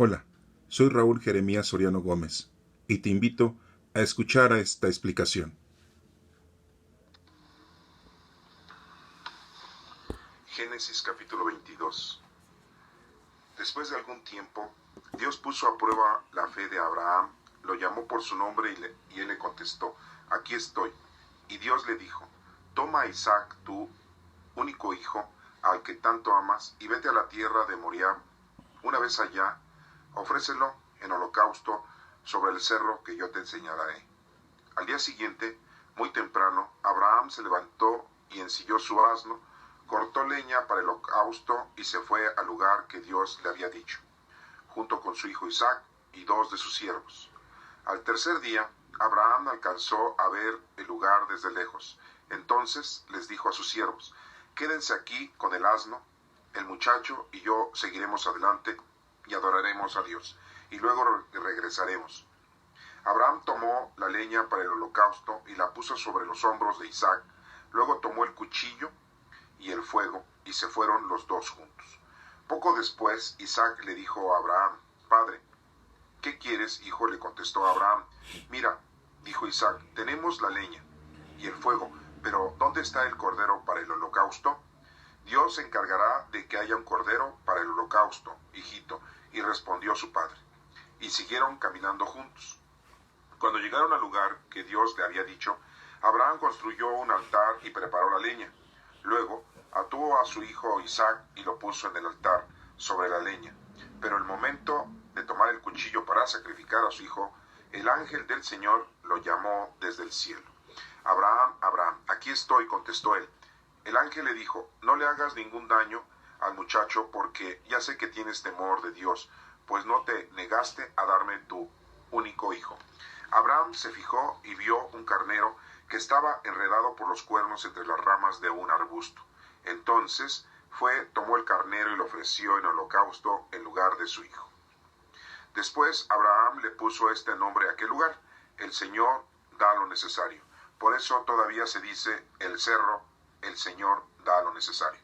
Hola, soy Raúl Jeremías Soriano Gómez y te invito a escuchar esta explicación. Génesis capítulo 22. Después de algún tiempo, Dios puso a prueba la fe de Abraham, lo llamó por su nombre y él le contestó: aquí estoy. Y Dios le dijo: toma a Isaac, tu único hijo, al que tanto amas, y vete a la tierra de Moriah. Una vez allá, ofrécelo en holocausto sobre el cerro que yo te enseñaré. Al día siguiente, muy temprano, Abraham se levantó y ensilló su asno, cortó leña para el holocausto y se fue al lugar que Dios le había dicho, junto con su hijo Isaac y 2 de sus siervos. Al tercer día, Abraham alcanzó a ver el lugar desde lejos. Entonces les dijo a sus siervos: quédense aquí con el asno, el muchacho y yo seguiremos adelante y adoraremos a Dios, y luego regresaremos. Abraham tomó la leña para el holocausto y la puso sobre los hombros de Isaac. Luego tomó el cuchillo y el fuego, y se fueron los dos juntos. Poco después, Isaac le dijo a Abraham: Padre. ¿Qué quieres, hijo? Le contestó Abraham. Mira, dijo Isaac, tenemos la leña y el fuego, pero ¿dónde está el cordero para el holocausto? Dios se encargará de que haya un cordero para el holocausto, hijito, y respondió su padre. Y siguieron caminando juntos. Cuando llegaron al lugar que Dios le había dicho, Abraham construyó un altar y preparó la leña. Luego ató a su hijo Isaac y lo puso en el altar sobre la leña. Pero el momento de tomar el cuchillo para sacrificar a su hijo, el ángel del Señor lo llamó desde el cielo. Abraham, Abraham, aquí estoy, contestó él. El ángel le dijo: no le hagas ningún daño al muchacho, porque ya sé que tienes temor de Dios, pues no te negaste a darme tu único hijo. Abraham se fijó y vio un carnero que estaba enredado por los cuernos entre las ramas de un arbusto. Entonces tomó el carnero y lo ofreció en holocausto en lugar de su hijo. Después Abraham le puso este nombre a aquel lugar: el Señor da lo necesario. Por eso todavía se dice el cerro, el Señor da lo necesario.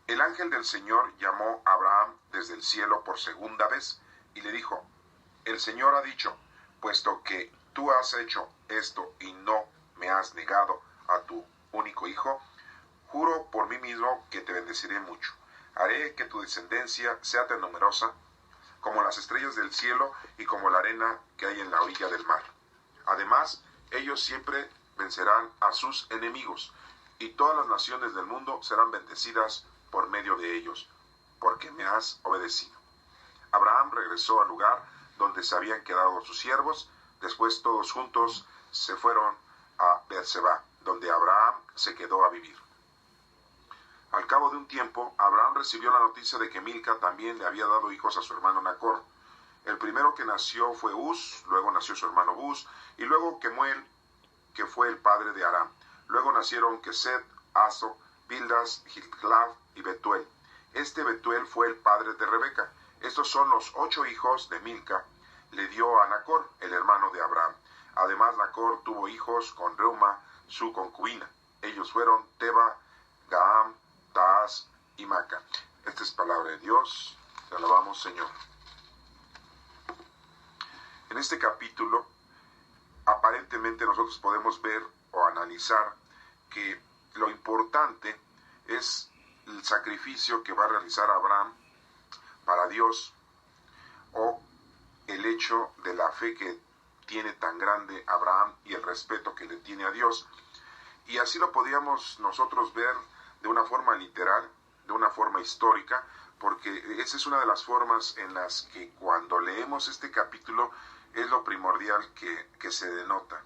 El ángel del Señor llamó a Abraham desde el cielo por segunda vez y le dijo: el Señor ha dicho, puesto que tú has hecho esto y no me has negado a tu único hijo, juro por mí mismo que te bendeciré mucho. Haré que tu descendencia sea tan numerosa como las estrellas del cielo y como la arena que hay en la orilla del mar. Además, ellos siempre vencerán a sus enemigos, y todas las naciones del mundo serán bendecidas por medio de ellos, porque me has obedecido. Abraham regresó al lugar donde se habían quedado sus siervos. Después todos juntos se fueron a Beerseba, donde Abraham se quedó a vivir. Al cabo de un tiempo, Abraham recibió la noticia de que Milca también le había dado hijos a su hermano Nacor. El primero que nació fue Uz, luego nació su hermano Buz, y luego Kemuel, que fue el padre de Aram. Luego nacieron Quesed, Azo, Bildas, Gilglad y Betuel. Este Betuel fue el padre de Rebeca. Estos son los 8 hijos de Milca. Le dio a Nacor, el hermano de Abraham. Además, Nacor tuvo hijos con Reuma, su concubina. Ellos fueron Teba, Gaham, Taas y Maca. Esta es palabra de Dios. Te alabamos, Señor. En este capítulo, aparentemente nosotros podemos ver o analizar que lo importante es el sacrificio que va a realizar Abraham para Dios, o el hecho de la fe que tiene tan grande Abraham y el respeto que le tiene a Dios. Y así lo podríamos nosotros ver de una forma literal, de una forma histórica, porque esa es una de las formas en las que cuando leemos este capítulo es lo primordial que se denota.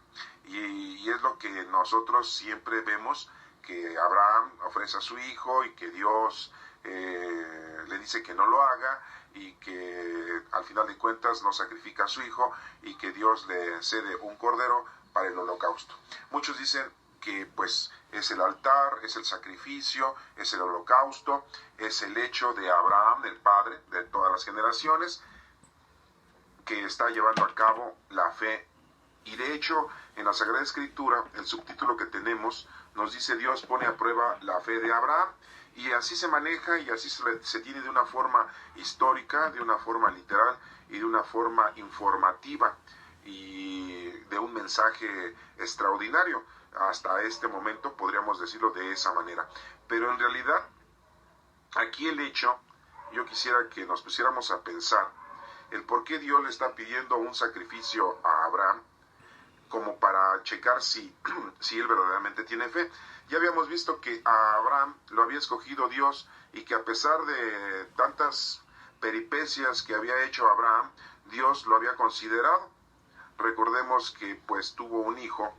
Y es lo que nosotros siempre vemos, que Abraham ofrece a su hijo y que Dios le dice que no lo haga, y que al final de cuentas no sacrifica a su hijo, y que Dios le cede un cordero para el holocausto. Muchos dicen que pues es el altar, es el sacrificio, es el holocausto, es el hecho de Abraham, del padre de todas las generaciones, que está llevando a cabo la fe. Y de hecho, en la Sagrada Escritura, el subtítulo que tenemos nos dice: Dios pone a prueba la fe de Abraham. Y así se maneja y así se tiene de una forma histórica, de una forma literal y de una forma informativa y de un mensaje extraordinario. Hasta este momento podríamos decirlo de esa manera. Pero en realidad, aquí el hecho, yo quisiera que nos pusiéramos a pensar el por qué Dios le está pidiendo un sacrificio a Abraham, como para checar si él verdaderamente tiene fe. Ya habíamos visto que a Abraham lo había escogido Dios y que a pesar de tantas peripecias que había hecho Abraham, Dios lo había considerado. Recordemos que pues tuvo un hijo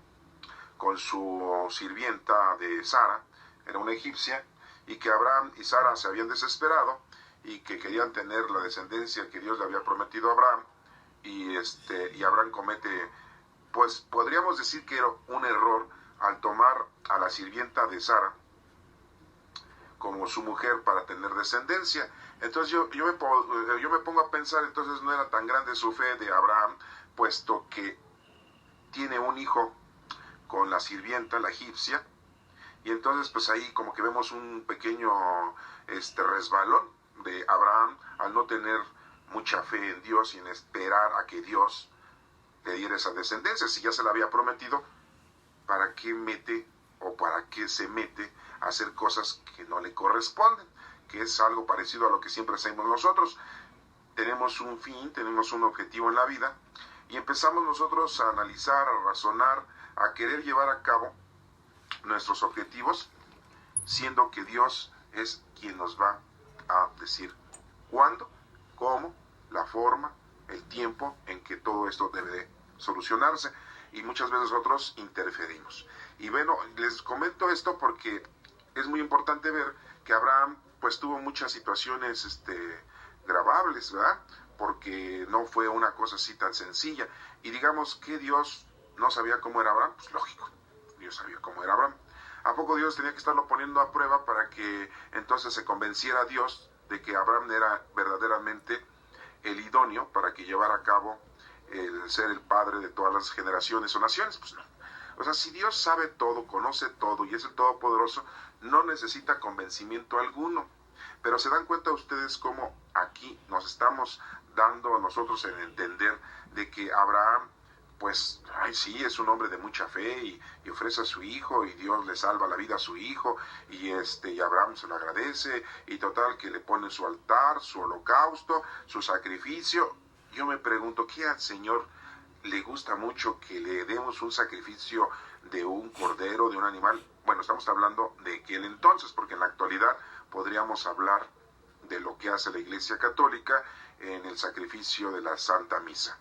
con su sirvienta de Sara, era una egipcia, y que Abraham y Sara se habían desesperado y que querían tener la descendencia que Dios le había prometido a Abraham, y Abraham comete, pues podríamos decir que era un error al tomar a la sirvienta de Sara como su mujer para tener descendencia. Entonces yo me pongo a pensar, entonces no era tan grande su fe de Abraham, puesto que tiene un hijo con la sirvienta, la egipcia, y entonces pues ahí como que vemos un pequeño resbalón de Abraham al no tener mucha fe en Dios y en esperar a que Dios le diera esa descendencia. Si ya se la había prometido, ¿para qué se mete a hacer cosas que no le corresponden? Que es algo parecido a lo que siempre hacemos nosotros. Tenemos un fin, tenemos un objetivo en la vida, y empezamos nosotros a analizar, a razonar, a querer llevar a cabo nuestros objetivos, siendo que Dios es quien nos va a decir cuándo, cómo, la forma, el tiempo en que todo esto debe de solucionarse, y muchas veces nosotros interferimos. Y bueno, les comento esto porque es muy importante ver que Abraham pues tuvo muchas situaciones grabables, ¿verdad? Porque no fue una cosa así tan sencilla. Y digamos que Dios no sabía cómo era Abraham, pues lógico, Dios sabía cómo era Abraham. ¿A poco Dios tenía que estarlo poniendo a prueba para que entonces se convenciera a Dios de que Abraham era verdaderamente el idóneo para que llevara a cabo el ser el padre de todas las generaciones o naciones? Pues no. O sea, si Dios sabe todo, conoce todo y es el Todopoderoso, no necesita convencimiento alguno. Pero se dan cuenta ustedes cómo aquí nos estamos dando a nosotros en entender de que Abraham, pues, sí, es un hombre de mucha fe y ofrece a su hijo y Dios le salva la vida a su hijo y Abraham se lo agradece y total que le pone su altar, su holocausto, su sacrificio. Yo me pregunto, ¿qué al Señor le gusta mucho que le demos un sacrificio de un cordero, de un animal? Bueno, estamos hablando de aquel entonces, porque en la actualidad podríamos hablar de lo que hace la Iglesia Católica en el sacrificio de la Santa Misa,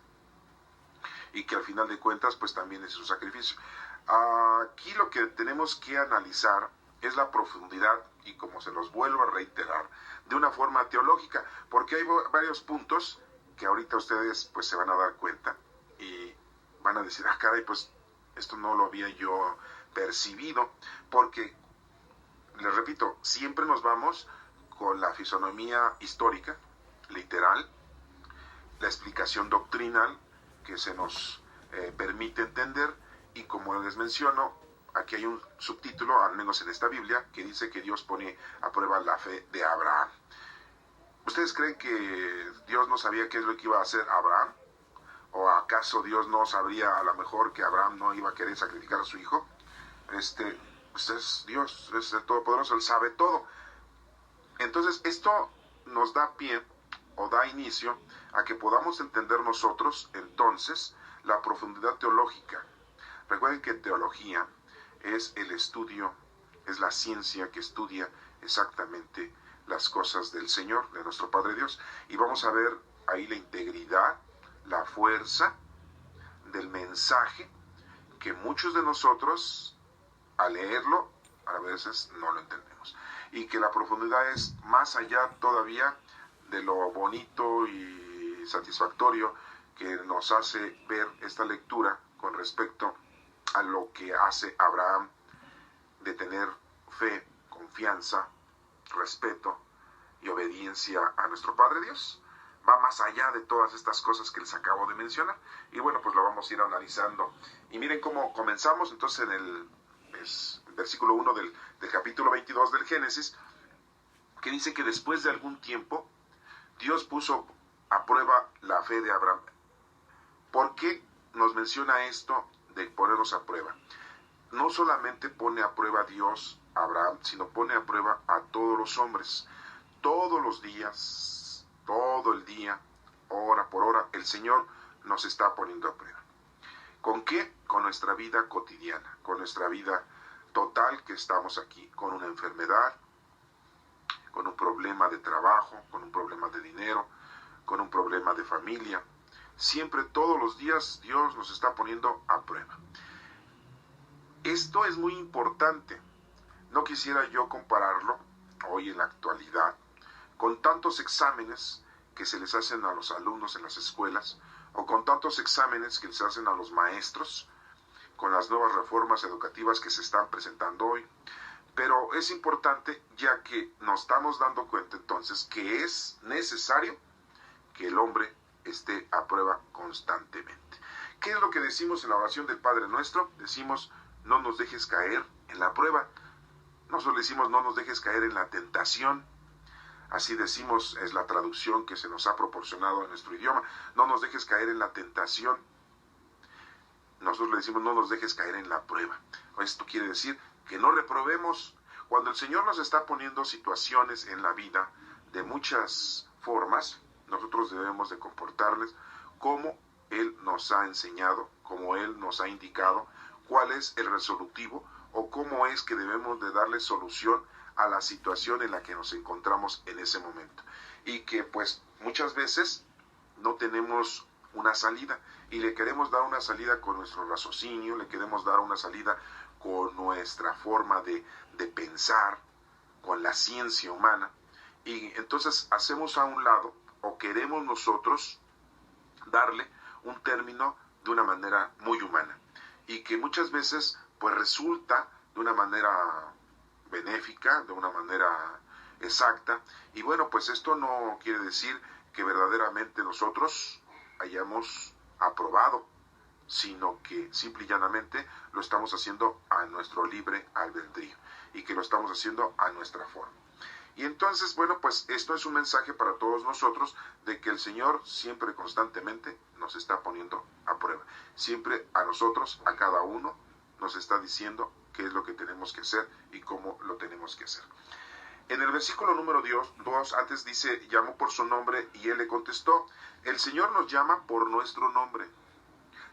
y que al final de cuentas pues también es un sacrificio. Aquí lo que tenemos que analizar es la profundidad, y como se los vuelvo a reiterar, de una forma teológica, porque hay varios puntos que ahorita ustedes pues se van a dar cuenta y van a decir, caray, pues esto no lo había yo percibido, porque les repito, siempre nos vamos con la fisonomía histórica, literal, la explicación doctrinal que se nos permite entender, y como les menciono, aquí hay un subtítulo, al menos en esta Biblia, que dice que Dios pone a prueba la fe de Abraham. ¿Ustedes creen que Dios no sabía qué es lo que iba a hacer Abraham? ¿O acaso Dios no sabría a lo mejor que Abraham no iba a querer sacrificar a su hijo? Pues es Dios, es el Todopoderoso, Él sabe todo. Entonces esto nos da pie o da inicio a que podamos entender nosotros entonces la profundidad teológica. Recuerden que teología es el estudio, es la ciencia que estudia exactamente las cosas del Señor, de nuestro Padre Dios, y vamos a ver ahí la integridad, la fuerza del mensaje, que muchos de nosotros al leerlo a veces no lo entendemos, y que la profundidad es más allá todavía de lo bonito y satisfactorio que nos hace ver esta lectura con respecto a lo que hace Abraham de tener fe, confianza, respeto y obediencia a nuestro Padre Dios. Va más allá de todas estas cosas que les acabo de mencionar, y bueno, pues lo vamos a ir analizando. Y miren cómo comenzamos entonces en el versículo 1 del capítulo 22 del Génesis, que dice que después de algún tiempo Dios puso a prueba la fe de Abraham. ¿Por qué nos menciona esto de ponernos a prueba? No solamente pone a prueba a Dios a Abraham, sino pone a prueba a todos los hombres. Todos los días, todo el día, hora por hora, el Señor nos está poniendo a prueba. ¿Con qué? Con nuestra vida cotidiana, con nuestra vida total que estamos aquí, con una enfermedad, con un problema de trabajo, con un problema de dinero, con un problema de familia. Siempre, todos los días, Dios nos está poniendo a prueba. Esto es muy importante. No quisiera yo compararlo hoy en la actualidad con tantos exámenes que se les hacen a los alumnos en las escuelas, o con tantos exámenes que les hacen a los maestros, con las nuevas reformas educativas que se están presentando hoy. Pero es importante, ya que nos estamos dando cuenta entonces que es necesario que el hombre esté a prueba constantemente. ¿Qué es lo que decimos en la oración del Padre Nuestro? Decimos, no nos dejes caer en la prueba. No solo decimos, no nos dejes caer en la tentación. Así decimos, es la traducción que se nos ha proporcionado en nuestro idioma. No nos dejes caer en la tentación. Nosotros le decimos, no nos dejes caer en la prueba. Esto quiere decir que no reprobemos. Cuando el Señor nos está poniendo situaciones en la vida de muchas formas, nosotros debemos de comportarles como Él nos ha enseñado, como Él nos ha indicado, cuál es el resolutivo o cómo es que debemos de darle solución a la situación en la que nos encontramos en ese momento. Y que pues muchas veces no tenemos una salida y le queremos dar una salida con nuestro raciocinio, le queremos dar una salida con nuestra forma de pensar, con la ciencia humana, y entonces hacemos a un lado o queremos nosotros darle un término de una manera muy humana y que muchas veces pues resulta de una manera benéfica, de una manera exacta. Y bueno, pues esto no quiere decir que verdaderamente nosotros hayamos aprobado, sino que simple y llanamente lo estamos haciendo a nuestro libre albedrío y que lo estamos haciendo a nuestra forma. Y entonces, bueno, pues esto es un mensaje para todos nosotros de que el Señor siempre constantemente nos está poniendo a prueba. Siempre a nosotros, a cada uno, nos está diciendo qué es lo que tenemos que hacer y cómo lo tenemos que hacer. En el versículo número 2, antes dice, llamó por su nombre y él le contestó. El Señor nos llama por nuestro nombre.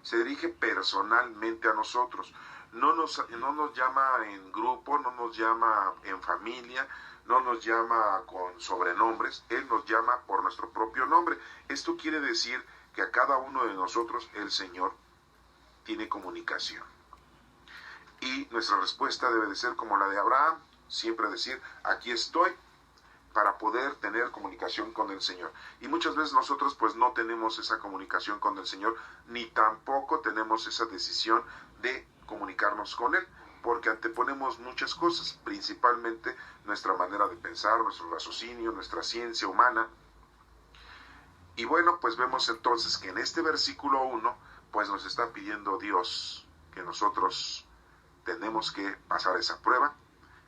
Se dirige personalmente a nosotros. No nos llama en grupo, no nos llama en familia, no nos llama con sobrenombres. Él nos llama por nuestro propio nombre. Esto quiere decir que a cada uno de nosotros el Señor tiene comunicación. Y nuestra respuesta debe de ser como la de Abraham, siempre decir, aquí estoy, para poder tener comunicación con el Señor. Y muchas veces nosotros pues no tenemos esa comunicación con el Señor, ni tampoco tenemos esa decisión de comunicarnos con Él, porque anteponemos muchas cosas, principalmente nuestra manera de pensar, nuestro raciocinio, nuestra ciencia humana. Y bueno, pues vemos entonces que en este versículo 1, pues nos está pidiendo Dios que nosotros tenemos que pasar esa prueba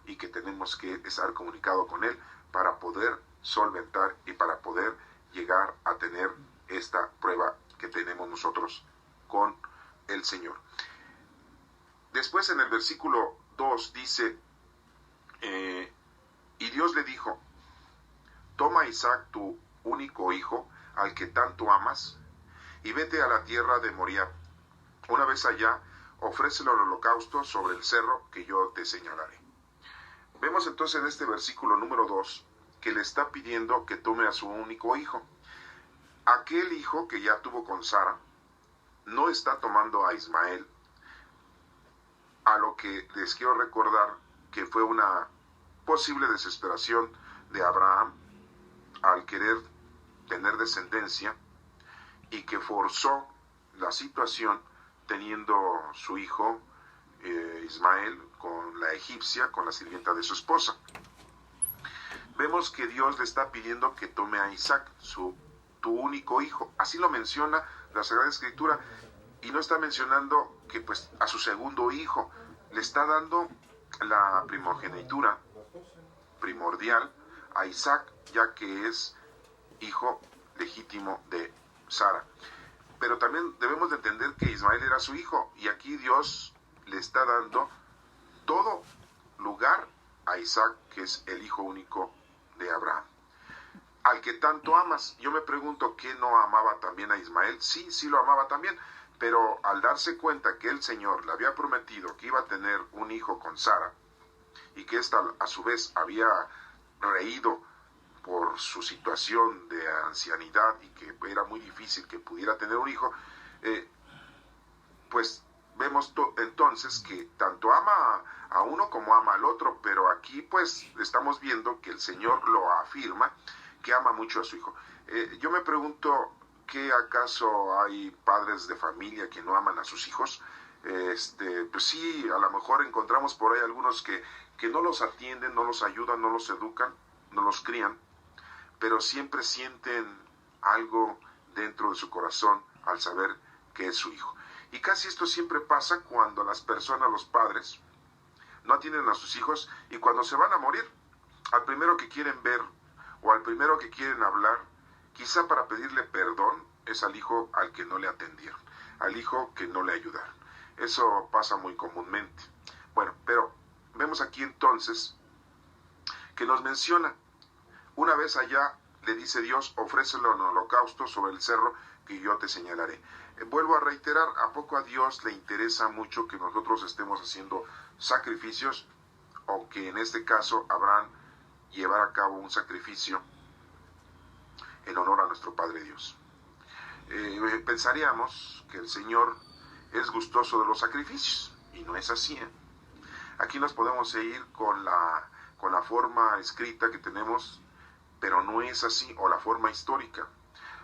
y que tenemos que estar comunicado con Él para poder solventar y para poder llegar a tener esta prueba que tenemos nosotros con el Señor. Después en el versículo 2 dice, y Dios le dijo, toma a Isaac tu único hijo, al que tanto amas, y vete a la tierra de Moriah. Una vez allá, ofrécelo al holocausto sobre el cerro que yo te señalaré. Vemos entonces en este versículo número 2 que le está pidiendo que tome a su único hijo. Aquel hijo que ya tuvo con Sara no está tomando a Ismael, a lo que les quiero recordar que fue una posible desesperación de Abraham al querer tener descendencia y que forzó la situación teniendo su hijo Ismael con la egipcia, con la sirvienta de su esposa. Vemos que Dios le está pidiendo que tome a Isaac, tu único hijo. Así lo menciona la Sagrada Escritura, y no está mencionando que pues a su segundo hijo. Le está dando la primogenitura primordial a Isaac, ya que es hijo legítimo de Sara. Pero también debemos de entender que Ismael era su hijo, y aquí Dios le está dando todo lugar a Isaac, que es el hijo único de Abraham, al que tanto amas. Yo me pregunto, ¿qué no amaba también a Ismael? Sí, sí lo amaba también, pero al darse cuenta que el Señor le había prometido que iba a tener un hijo con Sara, y que ésta a su vez había reído por su situación de ancianidad y que era muy difícil que pudiera tener un hijo, pues vemos entonces que tanto ama a uno como ama al otro, pero aquí pues estamos viendo que el Señor lo afirma, que ama mucho a su hijo. Yo me pregunto, ¿qué acaso hay padres de familia que no aman a sus hijos? Pues sí, a lo mejor encontramos por ahí algunos que no los atienden, no los ayudan, no los educan, no los crían, pero siempre sienten algo dentro de su corazón al saber que es su hijo. Y casi esto siempre pasa cuando las personas, los padres, no atienden a sus hijos, y cuando se van a morir, al primero que quieren ver o al primero que quieren hablar, quizá para pedirle perdón, es al hijo al que no le atendieron, al hijo que no le ayudaron. Eso pasa muy comúnmente. Bueno, pero vemos aquí entonces que nos menciona, una vez allá le dice Dios, ofrécelo en holocausto sobre el cerro que yo te señalaré. Vuelvo a reiterar, ¿a poco a Dios le interesa mucho que nosotros estemos haciendo sacrificios, o que en este caso Abraham llevar a cabo un sacrificio en honor a nuestro Padre Dios? Pensaríamos que el Señor es gustoso de los sacrificios, y no es así. Aquí nos podemos seguir con la forma escrita que tenemos, pero no es así, o la forma histórica.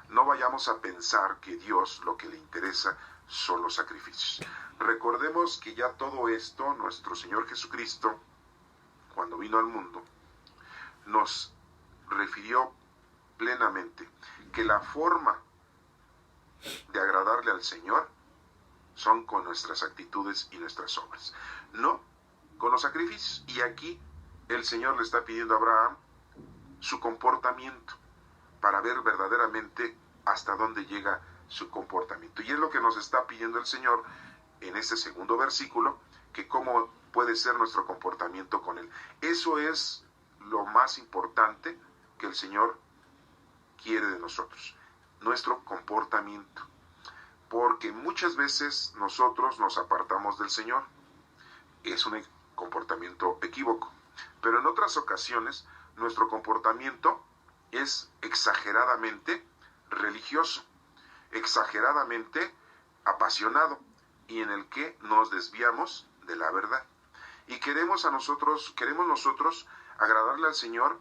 No vayamos a pensar que Dios lo que le interesa son los sacrificios. Recordemos que ya todo esto, nuestro Señor Jesucristo, cuando vino al mundo, nos refirió plenamente que la forma de agradarle al Señor son con nuestras actitudes y nuestras obras, no con los sacrificios. Y aquí el Señor le está pidiendo a Abraham su comportamiento, para ver verdaderamente hasta dónde llega su comportamiento. Y es lo que nos está pidiendo el Señor en este segundo versículo, que cómo puede ser nuestro comportamiento con Él. Eso es lo más importante que el Señor quiere de nosotros, nuestro comportamiento. Porque muchas veces nosotros nos apartamos del Señor. Es un comportamiento equívoco. Pero en otras ocasiones nuestro comportamiento es exageradamente religioso, exageradamente apasionado, y en el que nos desviamos de la verdad. Y queremos nosotros agradarle al Señor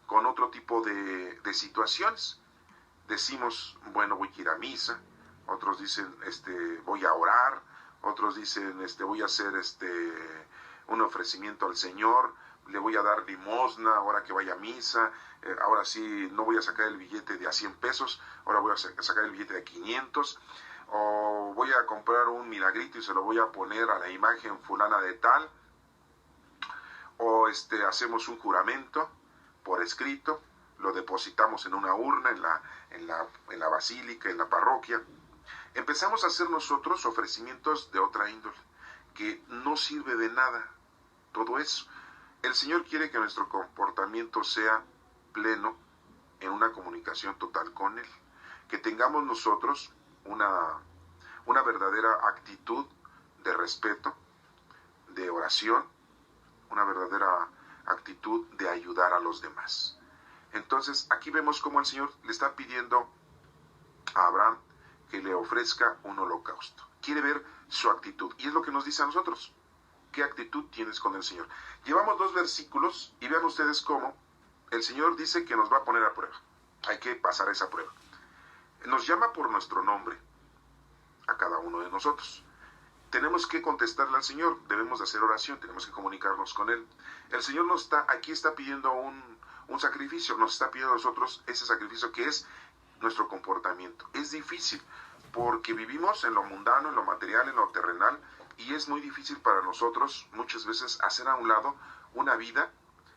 con otro tipo de situaciones. Decimos, bueno, voy a ir a misa. Otros dicen, voy a orar. Otros dicen, voy a hacer un ofrecimiento al Señor. Le voy a dar limosna ahora que vaya a misa. Ahora sí, no voy a sacar el billete de a 100 pesos. Ahora voy a sacar el billete de 500. O voy a comprar un milagrito y se lo voy a poner a la imagen fulana de tal. O hacemos un juramento por escrito, lo depositamos en una urna en la basílica, en la parroquia. Empezamos a hacer nosotros ofrecimientos de otra índole, que no sirve de nada todo eso. El Señor quiere que nuestro comportamiento sea pleno en una comunicación total con Él, que tengamos nosotros una verdadera actitud de respeto, de oración, una verdadera actitud de ayudar a los demás. Entonces aquí vemos cómo el Señor le está pidiendo a Abraham que le ofrezca un holocausto. Quiere ver su actitud, y es lo que nos dice a nosotros. ¿Qué actitud tienes con el Señor? Llevamos 2 versículos y vean ustedes cómo el Señor dice que nos va a poner a prueba. Hay que pasar esa prueba. Nos llama por nuestro nombre a cada uno de nosotros. Tenemos que contestarle al Señor, debemos de hacer oración, tenemos que comunicarnos con Él. El Señor aquí está pidiendo un sacrificio, nos está pidiendo a nosotros ese sacrificio que es nuestro comportamiento. Es difícil porque vivimos en lo mundano, en lo material, en lo terrenal, y es muy difícil para nosotros muchas veces hacer a un lado una vida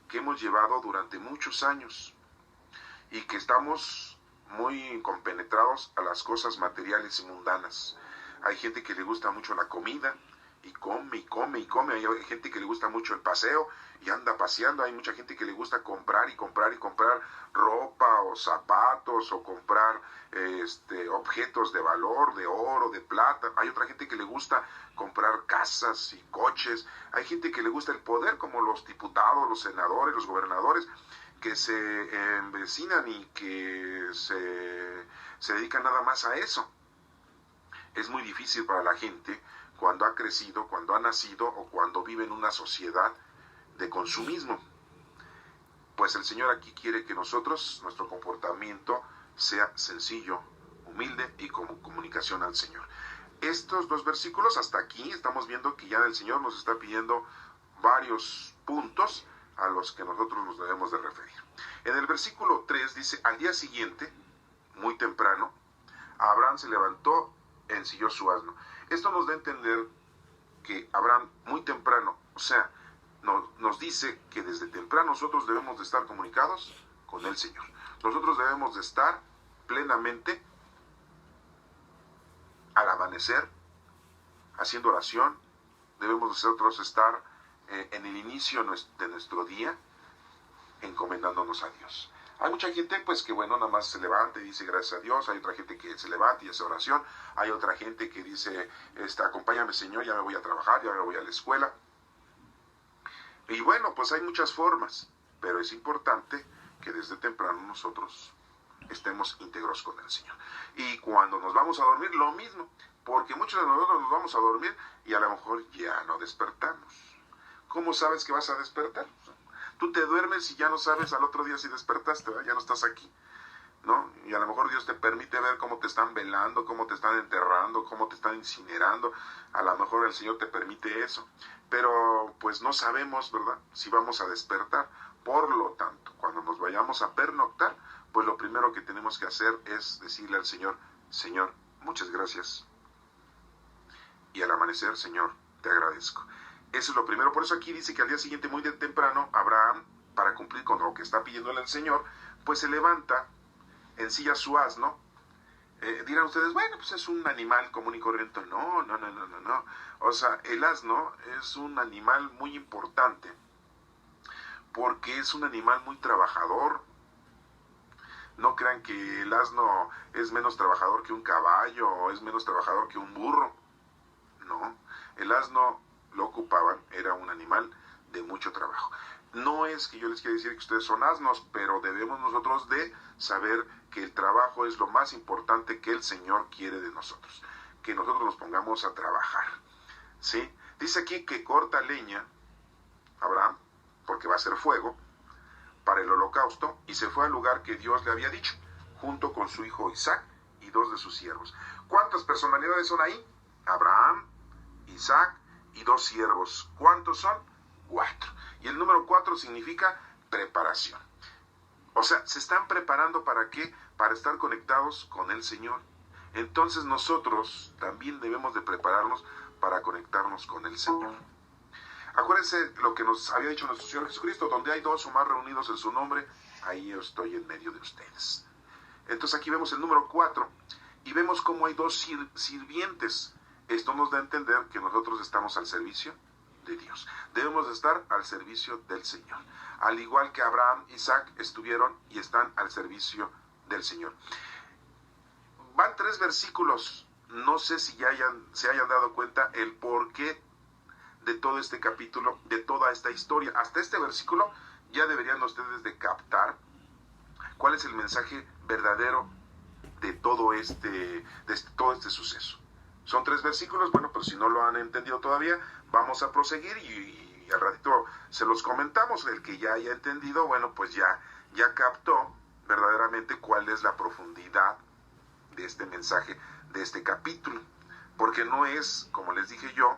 que hemos llevado durante muchos años y que estamos muy compenetrados a las cosas materiales y mundanas. Hay gente que le gusta mucho la comida y come y come y come. Hay gente que le gusta mucho el paseo y anda paseando. Hay mucha gente que le gusta comprar y comprar y comprar ropa o zapatos o comprar objetos de valor, de oro, de plata. Hay otra gente que le gusta comprar casas y coches. Hay gente que le gusta el poder, como los diputados, los senadores, los gobernadores, que se envecinan y que se dedican nada más a eso. Es muy difícil para la gente cuando ha crecido, cuando ha nacido o cuando vive en una sociedad de consumismo. Pues el Señor aquí quiere que nosotros, nuestro comportamiento sea sencillo, humilde y como comunicación al Señor. Estos dos versículos, hasta aquí estamos viendo que ya el Señor nos está pidiendo varios puntos a los que nosotros nos debemos de referir. En el versículo 3 dice: al día siguiente, muy temprano, Abraham se levantó, ensilló su asno. Esto nos da a entender que Abraham muy temprano, o sea, nos dice que desde temprano nosotros debemos de estar comunicados con el Señor. Nosotros debemos de estar plenamente al amanecer haciendo oración. Debemos nosotros estar en el inicio de nuestro día encomendándonos a Dios. Hay mucha gente pues que bueno, nada más se levanta y dice gracias a Dios. Hay otra gente que se levanta y hace oración. Hay otra gente que dice acompáñame Señor, ya me voy a trabajar, ya me voy a la escuela. Y bueno, pues hay muchas formas, pero es importante que desde temprano nosotros estemos íntegros con el Señor. Y cuando nos vamos a dormir, lo mismo, porque muchos de nosotros nos vamos a dormir y a lo mejor ya no despertamos. ¿Cómo sabes que vas a despertar? Tú te duermes y ya no sabes al otro día si despertaste, ¿verdad? Ya no estás aquí, ¿no? Y a lo mejor Dios te permite ver cómo te están velando, cómo te están enterrando, cómo te están incinerando. A lo mejor el Señor te permite eso. Pero pues no sabemos, ¿verdad?, si vamos a despertar. Por lo tanto, cuando nos vayamos a pernoctar, pues lo primero que tenemos que hacer es decirle al Señor: Señor, muchas gracias. Y al amanecer, Señor, te agradezco. Eso es lo primero. Por eso aquí dice que al día siguiente, muy de temprano, Abraham, para cumplir con lo que está pidiéndole al Señor, pues se levanta, ensilla su asno. Dirán ustedes, bueno, pues es un animal común y corriente. No. O sea, el asno es un animal muy importante porque es un animal muy trabajador. No crean que el asno es menos trabajador que un caballo o es menos trabajador que un burro. No, el asno lo ocupaban, era un animal de mucho trabajo. No es que yo les quiera decir que ustedes son asnos, pero debemos nosotros de saber que el trabajo es lo más importante que el Señor quiere de nosotros, que nosotros nos pongamos a trabajar, ¿sí? Dice aquí que corta leña, Abraham, porque va a hacer fuego para el holocausto, y se fue al lugar que Dios le había dicho, junto con su hijo Isaac y 2 de sus siervos. ¿Cuántas personalidades son ahí? Abraham, Isaac y 2 siervos. ¿Cuántos son? 4. Y el número 4 significa preparación. O sea, se están preparando ¿para qué? Para estar conectados con el Señor. Entonces nosotros también debemos de prepararnos para conectarnos con el Señor. Acuérdense lo que nos había dicho nuestro Señor Jesucristo: donde hay 2 o más reunidos en su nombre, ahí yo estoy en medio de ustedes. Entonces aquí vemos el número 4 y vemos cómo hay 2 sirvientes. Esto nos da a entender que nosotros estamos al servicio de Dios. Debemos de estar al servicio del Señor. Al igual que Abraham y Isaac estuvieron y están al servicio del Señor. Van 3 versículos. No sé si ya se hayan dado cuenta el porqué de todo este capítulo, de toda esta historia. Hasta este versículo ya deberían ustedes de captar cuál es el mensaje verdadero de todo este suceso. Son 3 versículos, bueno, pero si no lo han entendido todavía, vamos a proseguir y al ratito se los comentamos. El que ya haya entendido, bueno, pues ya captó verdaderamente cuál es la profundidad de este mensaje, de este capítulo. Porque no es, como les dije yo,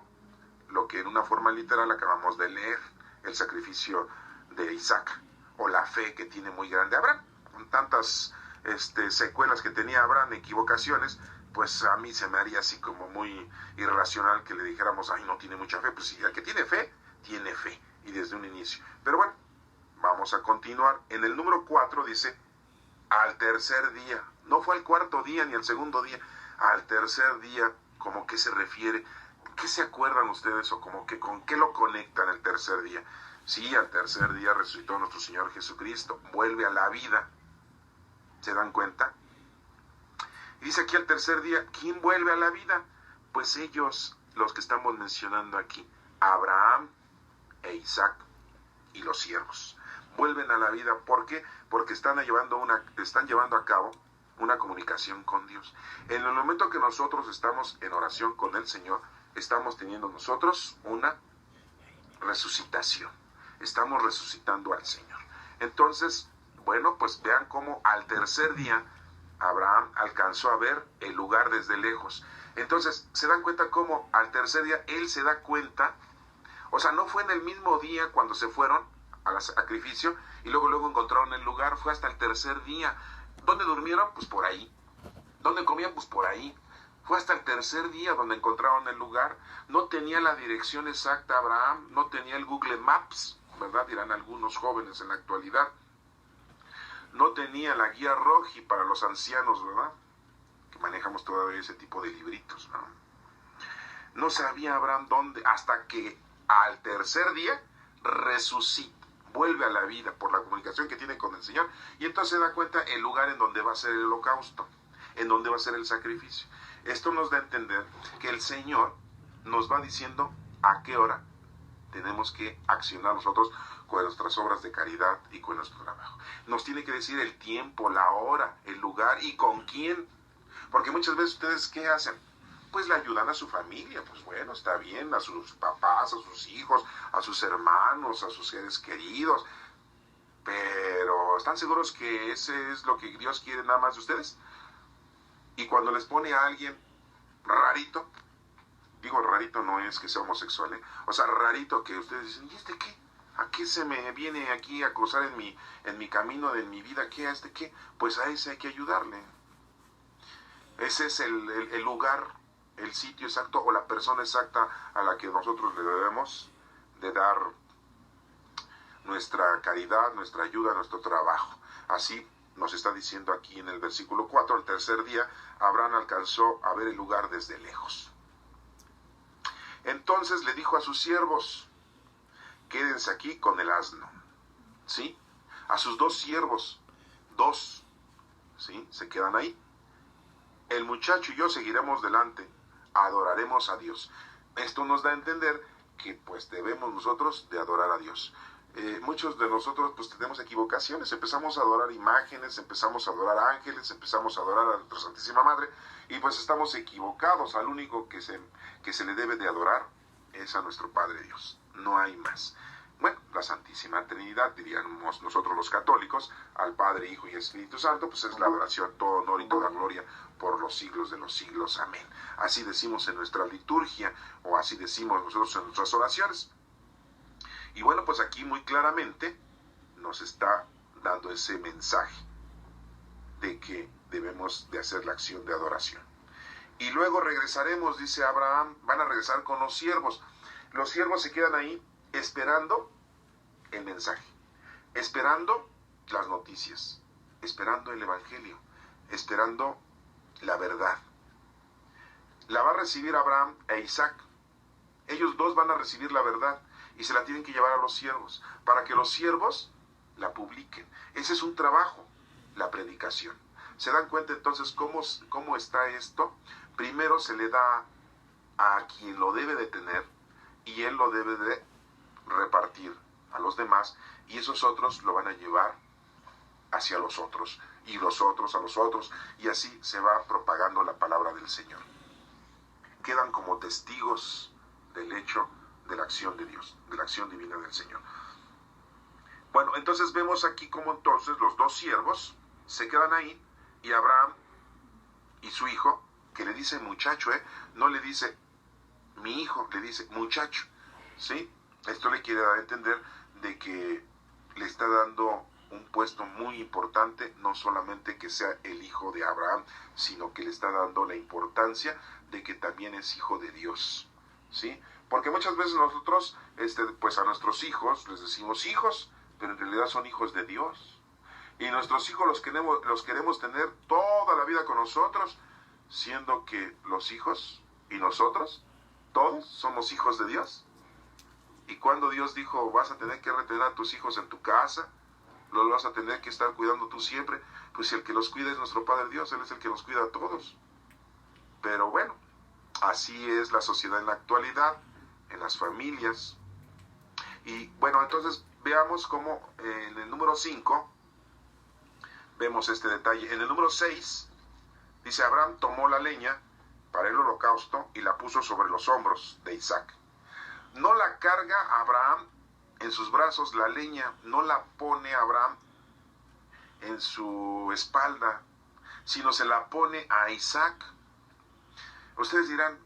lo que en una forma literal acabamos de leer, el sacrificio de Isaac, o la fe que tiene muy grande Abraham. Con tantas secuelas que tenía Abraham, equivocaciones, pues a mí se me haría así como muy irracional que le dijéramos, ay, no tiene mucha fe. Pues si el que tiene fe, y desde un inicio. Pero bueno, Vamos a continuar. En el número 4 dice, al tercer día. No fue al cuarto día ni al segundo día. Al tercer día, ¿cómo que se refiere? ¿Qué se acuerdan ustedes o como que con qué lo conectan el tercer día? Sí, al tercer día resucitó nuestro Señor Jesucristo. Vuelve a la vida. ¿Se dan cuenta? Y dice aquí al tercer día, ¿quién vuelve a la vida? Pues ellos, los que estamos mencionando aquí, Abraham e Isaac y los siervos. Vuelven a la vida. ¿Por qué? Porque están llevando a cabo una comunicación con Dios. En el momento que nosotros estamos en oración con el Señor, estamos teniendo nosotros una resucitación. Estamos resucitando al Señor. Entonces, bueno, pues vean cómo al tercer día Abraham alcanzó a ver el lugar desde lejos. Entonces, ¿se dan cuenta cómo al tercer día él se da cuenta? O sea, no fue en el mismo día cuando se fueron al sacrificio y luego encontraron el lugar. Fue hasta el tercer día. ¿Dónde durmieron? Pues por ahí. ¿Dónde comían? Pues por ahí. Fue hasta el tercer día donde encontraron el lugar. No tenía la dirección exacta Abraham, no tenía el Google Maps, ¿verdad? Dirán algunos jóvenes en la actualidad. No tenía la guía Roji para los ancianos, ¿verdad? Que manejamos todavía ese tipo de libritos, ¿no? No sabía Abraham dónde, hasta que al tercer día resucita, vuelve a la vida por la comunicación que tiene con el Señor, y entonces se da cuenta el lugar en donde va a ser el holocausto, en donde va a ser el sacrificio. Esto nos da a entender que el Señor nos va diciendo a qué hora tenemos que accionar nosotros con nuestras obras de caridad y con nuestro trabajo. Nos tiene que decir el tiempo, la hora, el lugar y con quién. Porque muchas veces ustedes, ¿qué hacen? Pues le ayudan a su familia, pues bueno, está bien, a sus papás, a sus hijos, a sus hermanos, a sus seres queridos. Pero, ¿están seguros que ese es lo que Dios quiere nada más de ustedes? Y cuando les pone a alguien rarito, digo rarito no es que sea homosexual, o sea, rarito, que ustedes dicen, ¿y este qué? ¿A qué se me viene aquí a cruzar en mi camino de mi vida? ¿Qué? ¿A este qué? Pues a ese hay que ayudarle. Ese es el lugar, el sitio exacto o la persona exacta a la que nosotros le debemos de dar nuestra caridad, nuestra ayuda, nuestro trabajo. Así nos está diciendo aquí en el versículo 4, el tercer día, Abraham alcanzó a ver el lugar desde lejos. Entonces le dijo a sus siervos, quédense aquí con el asno, ¿sí? A sus dos siervos, dos, ¿sí? Se quedan ahí. El muchacho y yo seguiremos delante, adoraremos a Dios. Esto nos da a entender que pues debemos nosotros de adorar a Dios. Muchos de nosotros pues tenemos equivocaciones, empezamos a adorar imágenes, empezamos a adorar ángeles, empezamos a adorar a nuestra Santísima Madre y pues estamos equivocados. Al único que se le debe de adorar es a nuestro Padre Dios, no hay más. Bueno, la Santísima Trinidad, diríamos nosotros los católicos, al Padre, Hijo y Espíritu Santo, pues es la adoración, todo honor y toda gloria por los siglos de los siglos. Amén. Así decimos en nuestra liturgia, o así decimos nosotros en nuestras oraciones. Y bueno, pues aquí muy claramente nos está dando ese mensaje de que debemos de hacer la acción de adoración. Y luego regresaremos, dice Abraham, van a regresar con los siervos. Los siervos se quedan ahí esperando el mensaje, esperando las noticias, esperando el evangelio, esperando la verdad. La va a recibir Abraham e Isaac. Ellos dos van a recibir la verdad y se la tienen que llevar a los siervos para que los siervos la publiquen. Ese es un trabajo, la predicación. ¿Se dan cuenta entonces cómo está esto? Primero se le da a quien lo debe de tener y él lo debe de repartir a los demás y esos otros lo van a llevar hacia los otros y los otros a los otros y así se va propagando la palabra del Señor. Quedan como testigos del hecho de la acción de Dios, de la acción divina del Señor. Bueno, entonces vemos aquí como entonces los dos siervos se quedan ahí y Abraham y su hijo, que le dice muchacho, no le dice mi hijo, le dice muchacho, ¿sí? Esto le quiere dar a entender de que le está dando un puesto muy importante, no solamente que sea el hijo de Abraham, sino que le está dando la importancia de que también es hijo de Dios, ¿sí? Porque muchas veces nosotros, pues a nuestros hijos les decimos hijos, pero en realidad son hijos de Dios. Y nuestros hijos los queremos tener toda la vida con nosotros, siendo que los hijos y nosotros, todos somos hijos de Dios. Y cuando Dios dijo, vas a tener que retener a tus hijos en tu casa, los vas a tener que estar cuidando tú siempre, pues el que los cuida es nuestro Padre Dios, Él es el que nos cuida a todos. Pero bueno, así es la sociedad en la actualidad, en las familias. Y bueno, entonces veamos cómo en el número 5 vemos este detalle. En el número 6 dice, Abraham tomó la leña para el holocausto y la puso sobre los hombros de Isaac. No la carga Abraham en sus brazos, la leña, no la pone Abraham en su espalda, sino se la pone a Isaac. Ustedes dirán,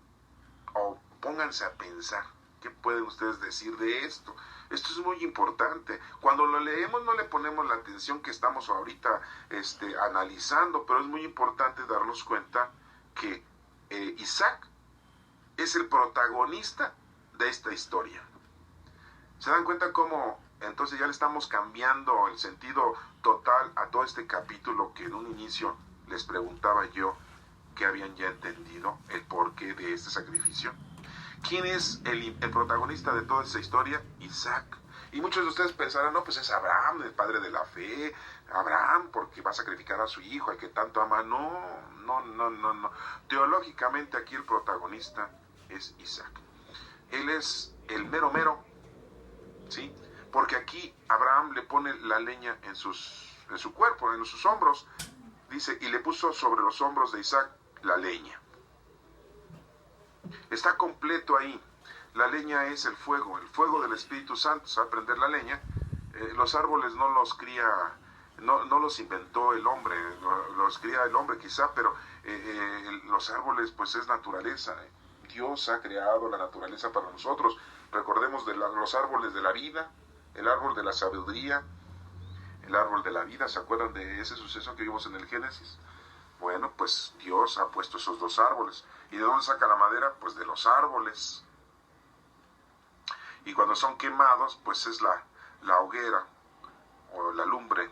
o pónganse a pensar, ¿qué pueden ustedes decir de esto? Esto es muy importante. Cuando lo leemos no le ponemos la atención que estamos ahorita analizando, pero es muy importante darnos cuenta que Isaac es el protagonista de esta historia. ¿Se dan cuenta cómo entonces ya le estamos cambiando el sentido total a todo este capítulo que en un inicio les preguntaba yo que habían ya entendido el porqué de este sacrificio? ¿Quién es el protagonista de toda esta historia? Isaac. Y muchos de ustedes pensarán, no, pues es Abraham, el padre de la fe. Abraham, porque va a sacrificar a su hijo, al que tanto ama. No. Teológicamente aquí el protagonista es Isaac. Él es el mero, ¿sí? Porque aquí Abraham le pone la leña en su cuerpo, en sus hombros. Dice, y le puso sobre los hombros de Isaac la leña. Está completo ahí. La leña es el fuego del Espíritu Santo. Se va a prender la leña. Los árboles no los cría, no los inventó el hombre, los cría el hombre quizá, pero los árboles pues es naturaleza. Dios ha creado la naturaleza para nosotros. Recordemos de los árboles de la vida, el árbol de la sabiduría, el árbol de la vida. ¿Se acuerdan de ese suceso que vimos en el Génesis? Bueno, pues Dios ha puesto esos dos árboles. ¿Y de dónde saca la madera? Pues de los árboles. Y cuando son quemados, pues es la hoguera o la lumbre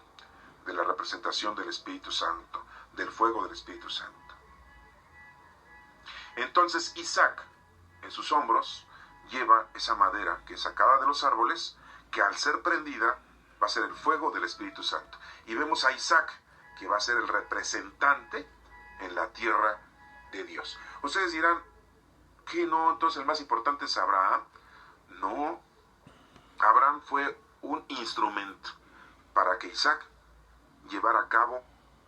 de la representación del Espíritu Santo, del fuego del Espíritu Santo. Entonces Isaac, en sus hombros, lleva esa madera que es sacada de los árboles, que al ser prendida va a ser el fuego del Espíritu Santo. Y vemos a Isaac, que va a ser el representante en la tierra de Dios. Ustedes dirán, ¿qué no? Entonces el más importante es Abraham. No, Abraham fue un instrumento para que Isaac llevara a cabo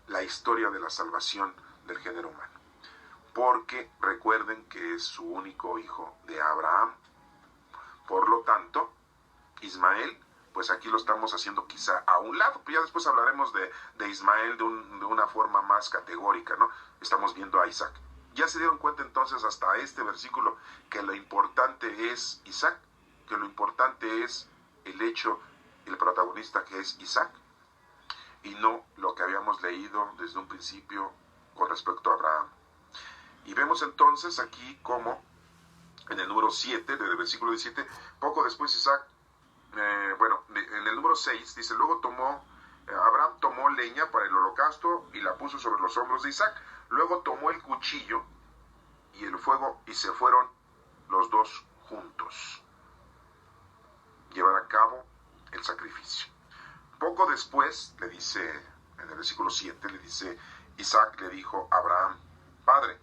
la historia de la salvación del género humano. Porque recuerden que es su único hijo de Abraham. Por lo tanto, Ismael, pues aquí lo estamos haciendo quizá a un lado, pero ya después hablaremos de Ismael de una forma más categórica, ¿no? Estamos viendo a Isaac. ¿Ya se dieron cuenta entonces hasta este versículo que lo importante es Isaac? Que lo importante es el hecho, el protagonista que es Isaac, y no lo que habíamos leído desde un principio con respecto a Abraham. Y vemos entonces aquí como en el número 7, del versículo 17, poco después Isaac, en el número 6 dice, luego Abraham tomó leña para el holocausto y la puso sobre los hombros de Isaac, luego tomó el cuchillo y el fuego y se fueron los dos juntos llevar a cabo el sacrificio. Poco después le dice, en el versículo 7, le dice, Isaac le dijo a Abraham, Padre.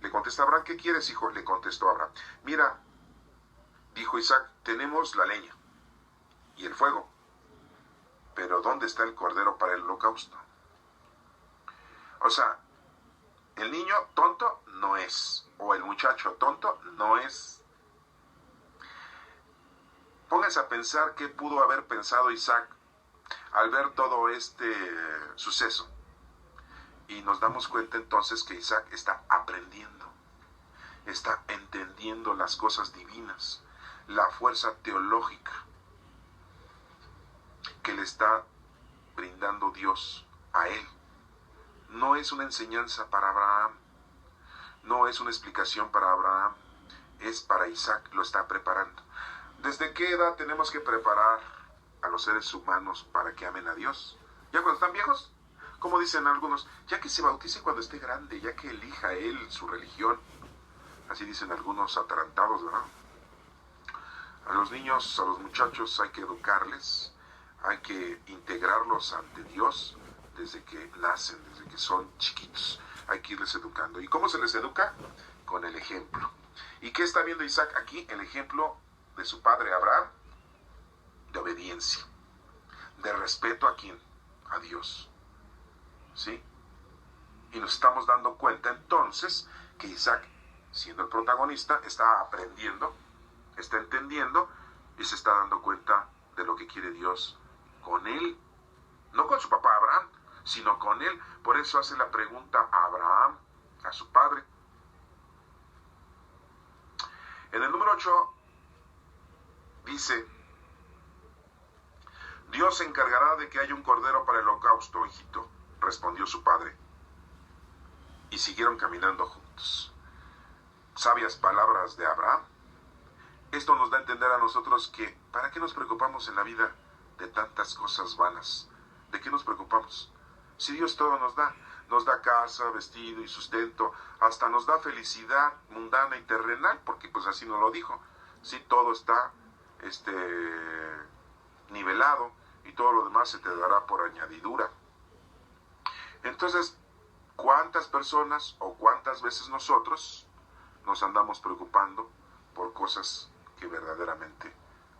Le contesta Abraham, ¿qué quieres, hijo? Le contestó Abraham, mira, dijo Isaac, tenemos la leña y el fuego, pero ¿dónde está el cordero para el holocausto? O sea, el niño tonto no es, o el muchacho tonto no es. Pónganse a pensar qué pudo haber pensado Isaac al ver todo este suceso. Y nos damos cuenta entonces que Isaac está aprendiendo, está entendiendo las cosas divinas, la fuerza teológica que le está brindando Dios a él. No es una enseñanza para Abraham, no es una explicación para Abraham, es para Isaac, lo está preparando. ¿Desde qué edad tenemos que preparar a los seres humanos para que amen a Dios. Ya cuando están viejos, como dicen algunos, ya que se bautice cuando esté grande, ya que elija él su religión. Así dicen algunos atarantados, ¿verdad? A los niños, a los muchachos hay que educarles, hay que integrarlos ante Dios desde que nacen, desde que son chiquitos. Hay que irles educando. ¿Y cómo se les educa? Con el ejemplo. ¿Y qué está viendo Isaac aquí? El ejemplo de su padre Abraham, de obediencia, de respeto a quién, a Dios, ¿sí? Y nos estamos dando cuenta entonces que Isaac, siendo el protagonista, está aprendiendo, está entendiendo y se está dando cuenta de lo que quiere Dios con él, no con su papá Abraham, sino con él. Por eso hace la pregunta a Abraham, a su padre. En el número 8 dice: Dios se encargará de que haya un cordero para el holocausto, hijito, respondió su padre. Y siguieron caminando juntos. Sabias palabras de Abraham. Esto nos da a entender a nosotros que ¿para qué nos preocupamos en la vida de tantas cosas vanas? ¿De qué nos preocupamos? Si Dios todo nos da casa, vestido y sustento, hasta nos da felicidad mundana y terrenal, porque pues así nos lo dijo. Si todo está nivelado y todo lo demás se te dará por añadidura. Entonces, ¿cuántas personas o cuántas veces nosotros nos andamos preocupando por cosas que verdaderamente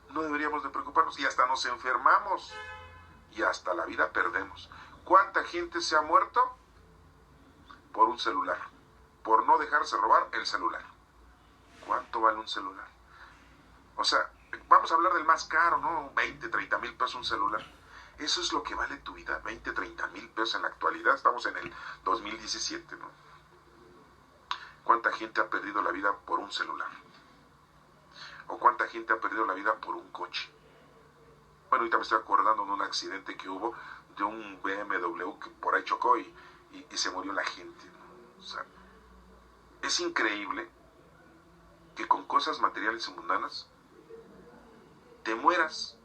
no deberíamos de preocuparnos? Y hasta nos enfermamos y hasta la vida perdemos. ¿Cuánta gente se ha muerto por un celular? Por no dejarse robar el celular. ¿Cuánto vale un celular? O sea, vamos a hablar del más caro, ¿no? 20, 30 mil pesos un celular. Eso es lo que vale tu vida, 20, 30 mil pesos en la actualidad. Estamos en el 2017, ¿no? ¿Cuánta gente ha perdido la vida por un celular? ¿O cuánta gente ha perdido la vida por un coche? Bueno, ahorita me estoy acordando de un accidente que hubo de un BMW que por ahí chocó y se murió la gente, ¿no? O sea, es increíble que con cosas materiales y mundanas te mueras,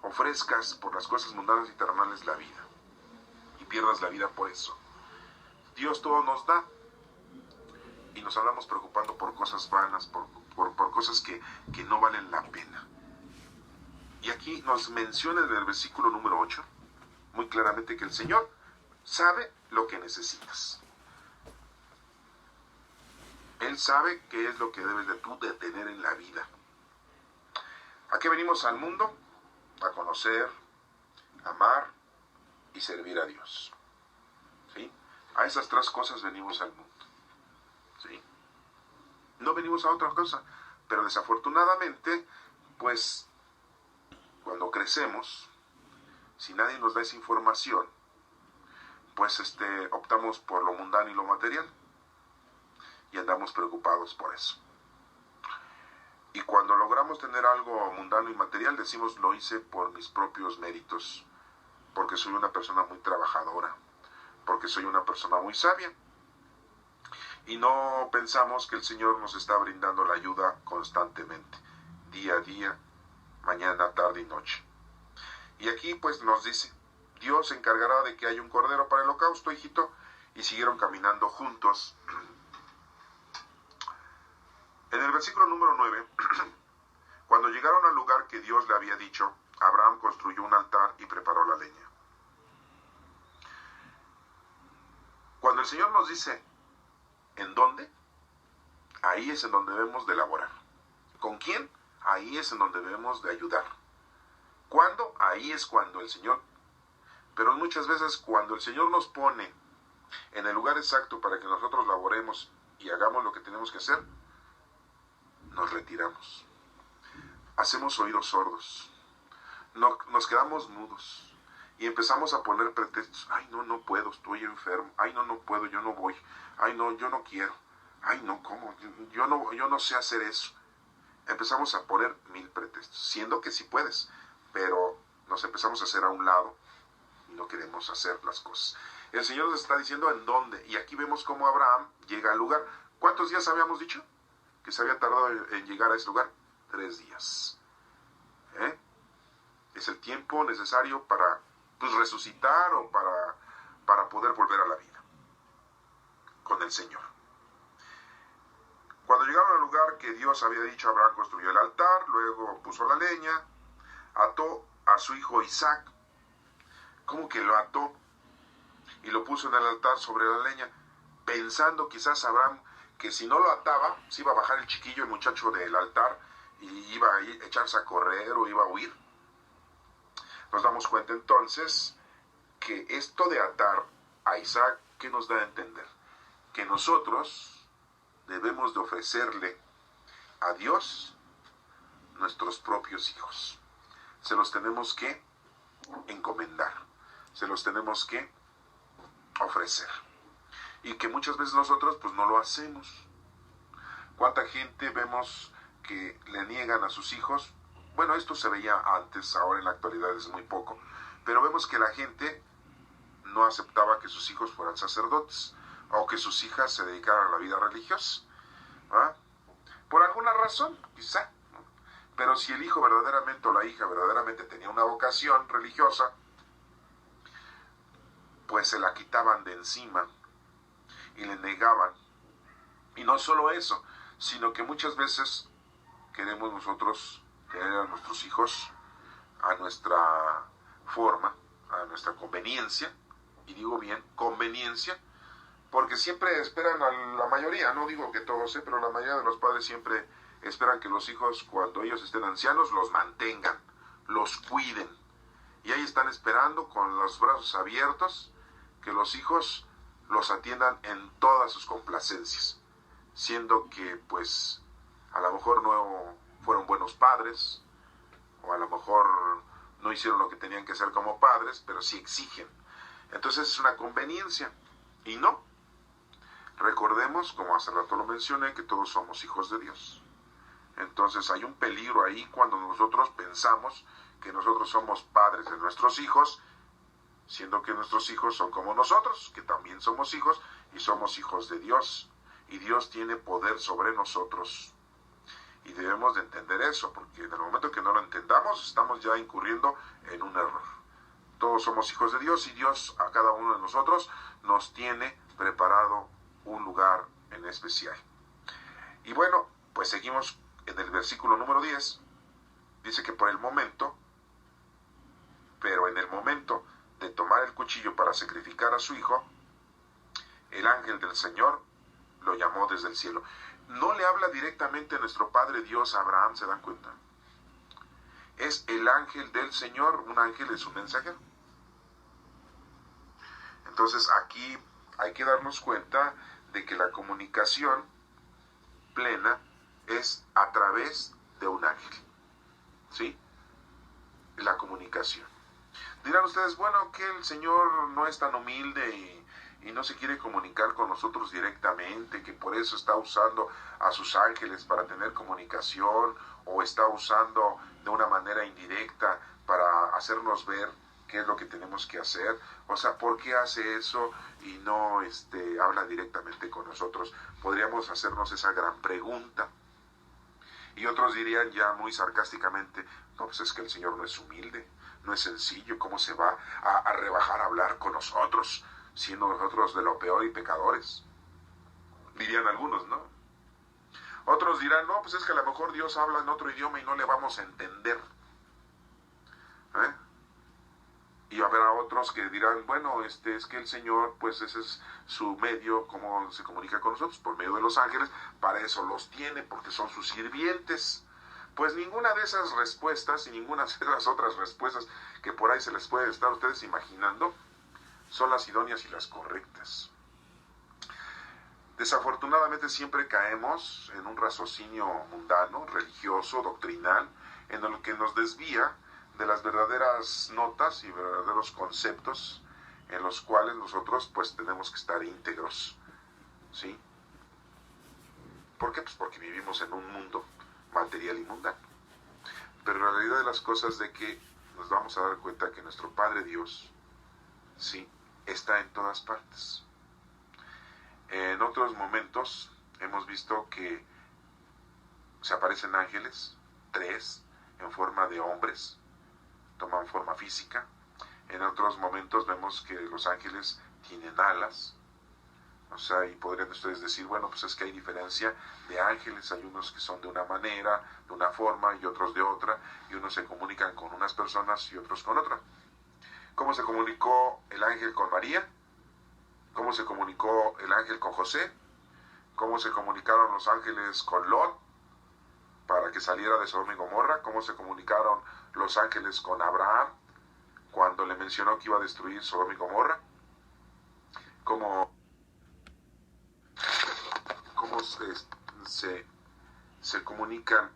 ofrezcas por las cosas mundanas y terrenales la vida y pierdas la vida por eso. Dios todo nos da y nos andamos preocupando por cosas vanas, por cosas que no valen la pena. Y aquí nos menciona en el versículo número 8 muy claramente que el Señor sabe lo que necesitas. Él sabe qué es lo que debes de tener en la vida. ¿A qué venimos al mundo? A conocer, amar y servir a Dios. ¿Sí? A esas tres cosas venimos al mundo. ¿Sí? No venimos a otra cosa. Pero desafortunadamente, pues, cuando crecemos, si nadie nos da esa información, pues optamos por lo mundano y lo material. Y andamos preocupados por eso. Y cuando logramos tener algo mundano y material, decimos, lo hice por mis propios méritos, porque soy una persona muy trabajadora, porque soy una persona muy sabia. Y no pensamos que el Señor nos está brindando la ayuda constantemente, día a día, mañana, tarde y noche. Y aquí pues nos dice, Dios se encargará de que haya un cordero para el holocausto, hijito, y siguieron caminando juntos. En el versículo número 9, cuando llegaron al lugar que Dios le había dicho, Abraham construyó un altar y preparó la leña. Cuando el Señor nos dice, ¿en dónde? Ahí es en donde debemos de elaborar. ¿Con quién? Ahí es en donde debemos de ayudar. ¿Cuándo? Ahí es cuando el Señor... Pero muchas veces cuando el Señor nos pone en el lugar exacto para que nosotros laboremos y hagamos lo que tenemos que hacer, nos retiramos. Hacemos oídos sordos. Nos quedamos mudos. Y empezamos a poner pretextos. Ay, no puedo, estoy enfermo. Ay, no puedo, yo no voy. Ay, no, yo no quiero. Ay, no, ¿cómo? Yo no sé hacer eso. Empezamos a poner 1000 pretextos, siendo que sí puedes, pero nos empezamos a hacer a un lado y no queremos hacer las cosas. El Señor nos está diciendo en dónde, y aquí vemos cómo Abraham llega al lugar. ¿Cuántos días habíamos dicho que se había tardado en llegar a ese lugar? 3 días. ¿eh? Es el tiempo necesario para resucitar o para poder volver a la vida con el Señor. Cuando llegaron al lugar que Dios había dicho, Abraham construyó el altar, luego puso la leña, ató a su hijo Isaac. ¿Cómo que lo ató? Y lo puso en el altar sobre la leña, pensando quizás Abraham que si no lo ataba, se iba a bajar el chiquillo, el muchacho del altar, y iba a echarse a correr o iba a huir. Nos damos cuenta entonces que esto de atar a Isaac, ¿qué nos da a entender? Que nosotros debemos de ofrecerle a Dios nuestros propios hijos. Se los tenemos que encomendar, se los tenemos que ofrecer. Y que muchas veces nosotros pues no lo hacemos. ¿Cuánta gente vemos que le niegan a sus hijos? Bueno, esto se veía antes, ahora en la actualidad es muy poco. Pero vemos que la gente no aceptaba que sus hijos fueran sacerdotes o que sus hijas se dedicaran a la vida religiosa. ¿Ah? Por alguna razón, quizá. Pero si el hijo verdaderamente o la hija verdaderamente tenía una vocación religiosa, pues se la quitaban de encima y le negaban. Y no solo eso, sino que muchas veces queremos nosotros tener a nuestros hijos a nuestra forma, a nuestra conveniencia, y digo bien, conveniencia, porque siempre esperan a la mayoría, no digo que todos, pero la mayoría de los padres siempre esperan que los hijos, cuando ellos estén ancianos, los mantengan, los cuiden, y ahí están esperando con los brazos abiertos que los hijos los atiendan en todas sus complacencias, siendo que pues a lo mejor no fueron buenos padres, o a lo mejor no hicieron lo que tenían que hacer como padres, pero sí exigen. Entonces es una conveniencia, y no. Recordemos, como hace rato lo mencioné, que todos somos hijos de Dios. Entonces hay un peligro ahí cuando nosotros pensamos que nosotros somos padres de nuestros hijos, siendo que nuestros hijos son como nosotros, que también somos hijos, y somos hijos de Dios, y Dios tiene poder sobre nosotros. Y debemos de entender eso, porque en el momento que no lo entendamos, estamos ya incurriendo en un error. Todos somos hijos de Dios, y Dios a cada uno de nosotros nos tiene preparado un lugar en especial. Y bueno, pues seguimos en el versículo número 10. Dice que pero en el momento de tomar el cuchillo para sacrificar a su hijo, el ángel del Señor lo llamó desde el cielo. No le habla directamente nuestro Padre Dios a Abraham, ¿se dan cuenta? Es el ángel del Señor, un ángel es un mensajero. Entonces aquí hay que darnos cuenta de que la comunicación plena es a través de un ángel. ¿Sí? La comunicación. Dirán ustedes, bueno, que el Señor no es tan humilde y no se quiere comunicar con nosotros directamente, que por eso está usando a sus ángeles para tener comunicación, o está usando de una manera indirecta para hacernos ver qué es lo que tenemos que hacer. O sea, ¿por qué hace eso y no habla directamente con nosotros? Podríamos hacernos esa gran pregunta. Y otros dirían ya muy sarcásticamente, no, pues es que el Señor no es humilde, no es sencillo, ¿cómo se va a rebajar a hablar con nosotros, siendo nosotros de lo peor y pecadores? Dirían algunos, ¿no? Otros dirán, no, pues es que a lo mejor Dios habla en otro idioma y no le vamos a entender. Y habrá otros que dirán, bueno, es que el Señor, pues ese es su medio, cómo se comunica con nosotros, por medio de los ángeles, para eso los tiene, porque son sus sirvientes. Pues ninguna de esas respuestas y ninguna de las otras respuestas que por ahí se les puede estar ustedes imaginando son las idóneas y las correctas. Desafortunadamente siempre caemos en un raciocinio mundano, religioso, doctrinal, en el que nos desvía de las verdaderas notas y verdaderos conceptos en los cuales nosotros pues tenemos que estar íntegros, ¿sí? ¿Por qué? Pues porque vivimos en un mundo material y mundano. Pero la realidad de las cosas es de que nos vamos a dar cuenta que nuestro Padre Dios, sí, está en todas partes. En otros momentos hemos visto que se aparecen ángeles, 3, en forma de hombres, toman forma física. En otros momentos vemos que los ángeles tienen alas. O sea, y podrían ustedes decir, bueno, pues es que hay diferencia de ángeles, hay unos que son de una manera, de una forma, y otros de otra, y unos se comunican con unas personas y otros con otra. ¿Cómo se comunicó el ángel con María? ¿Cómo se comunicó el ángel con José? ¿Cómo se comunicaron los ángeles con Lot para que saliera de Sodoma y Gomorra? ¿Cómo se comunicaron los ángeles con Abraham cuando le mencionó que iba a destruir Sodoma y Gomorra? ¿Cómo se comunican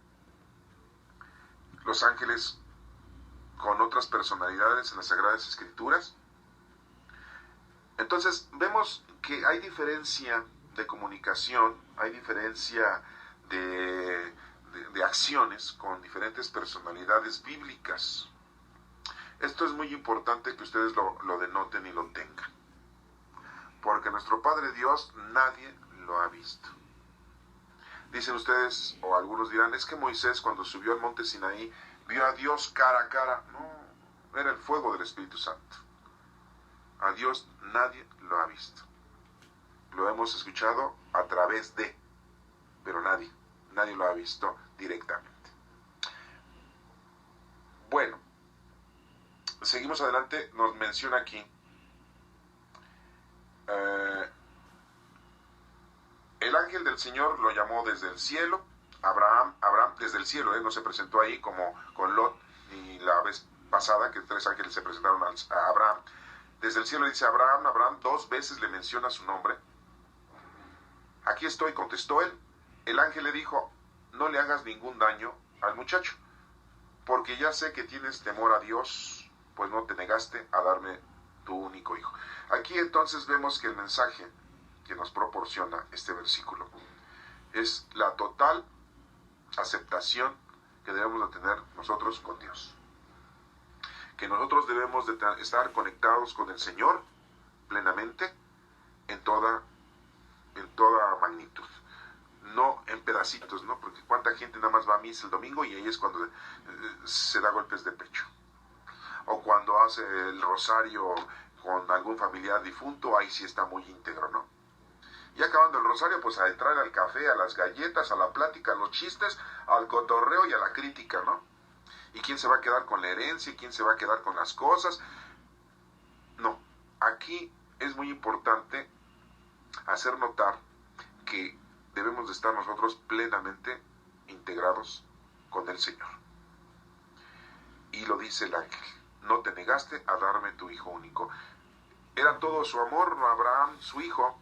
los ángeles con otras personalidades en las Sagradas Escrituras? Entonces vemos que hay diferencia de comunicación, hay diferencia de acciones con diferentes personalidades bíblicas. Esto es muy importante que ustedes lo denoten y lo tengan, porque nuestro Padre Dios nadie lo ha visto. Dicen ustedes, o algunos dirán, es que Moisés cuando subió al monte Sinaí vio a Dios cara a cara. No, era el fuego del Espíritu Santo. A Dios nadie lo ha visto. Lo hemos escuchado a través de, pero nadie lo ha visto directamente. Bueno, seguimos adelante, nos menciona aquí el ángel del Señor lo llamó desde el cielo. Abraham desde el cielo, no se presentó ahí como con Lot, ni la vez pasada que 3 ángeles se presentaron a Abraham. Desde el cielo dice Abraham, 2 veces le menciona su nombre. Aquí estoy, contestó él. El ángel le dijo, no le hagas ningún daño al muchacho, porque ya sé que tienes temor a Dios, pues no te negaste a darme tu único hijo. Aquí entonces vemos que el mensaje que nos proporciona este versículo es la total aceptación que debemos de tener nosotros con Dios. Que nosotros debemos de estar conectados con el Señor plenamente en toda magnitud. No en pedacitos, ¿no? Porque cuánta gente nada más va a misa el domingo y ahí es cuando se da golpes de pecho. O cuando hace el rosario con algún familiar difunto, ahí sí está muy íntegro, ¿no? Y acabando el rosario, pues a entrar al café, a las galletas, a la plática, a los chistes, al cotorreo y a la crítica, ¿no? ¿Y quién se va a quedar con la herencia? ¿Y quién se va a quedar con las cosas? No, aquí es muy importante hacer notar que debemos de estar nosotros plenamente integrados con el Señor. Y lo dice el ángel, no te negaste a darme tu hijo único. Era todo su amor, Abraham, su hijo.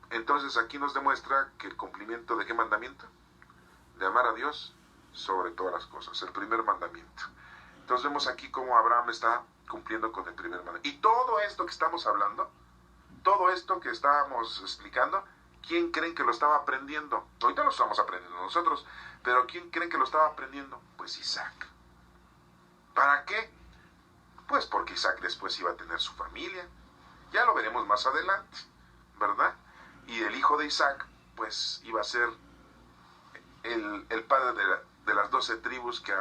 Entonces aquí nos demuestra que el cumplimiento de ¿qué mandamiento? De amar a Dios sobre todas las cosas, el primer mandamiento. Entonces vemos aquí cómo Abraham está cumpliendo con el primer mandamiento. Y todo esto que estamos hablando, todo esto que estábamos explicando, ¿quién creen que lo estaba aprendiendo? Ahorita lo estamos aprendiendo nosotros, pero ¿quién creen que lo estaba aprendiendo? Pues Isaac. ¿Para qué? Pues porque Isaac después iba a tener su familia. Ya lo veremos más adelante, ¿verdad? Y el hijo de Isaac, pues iba a ser el padre de las 12 tribus que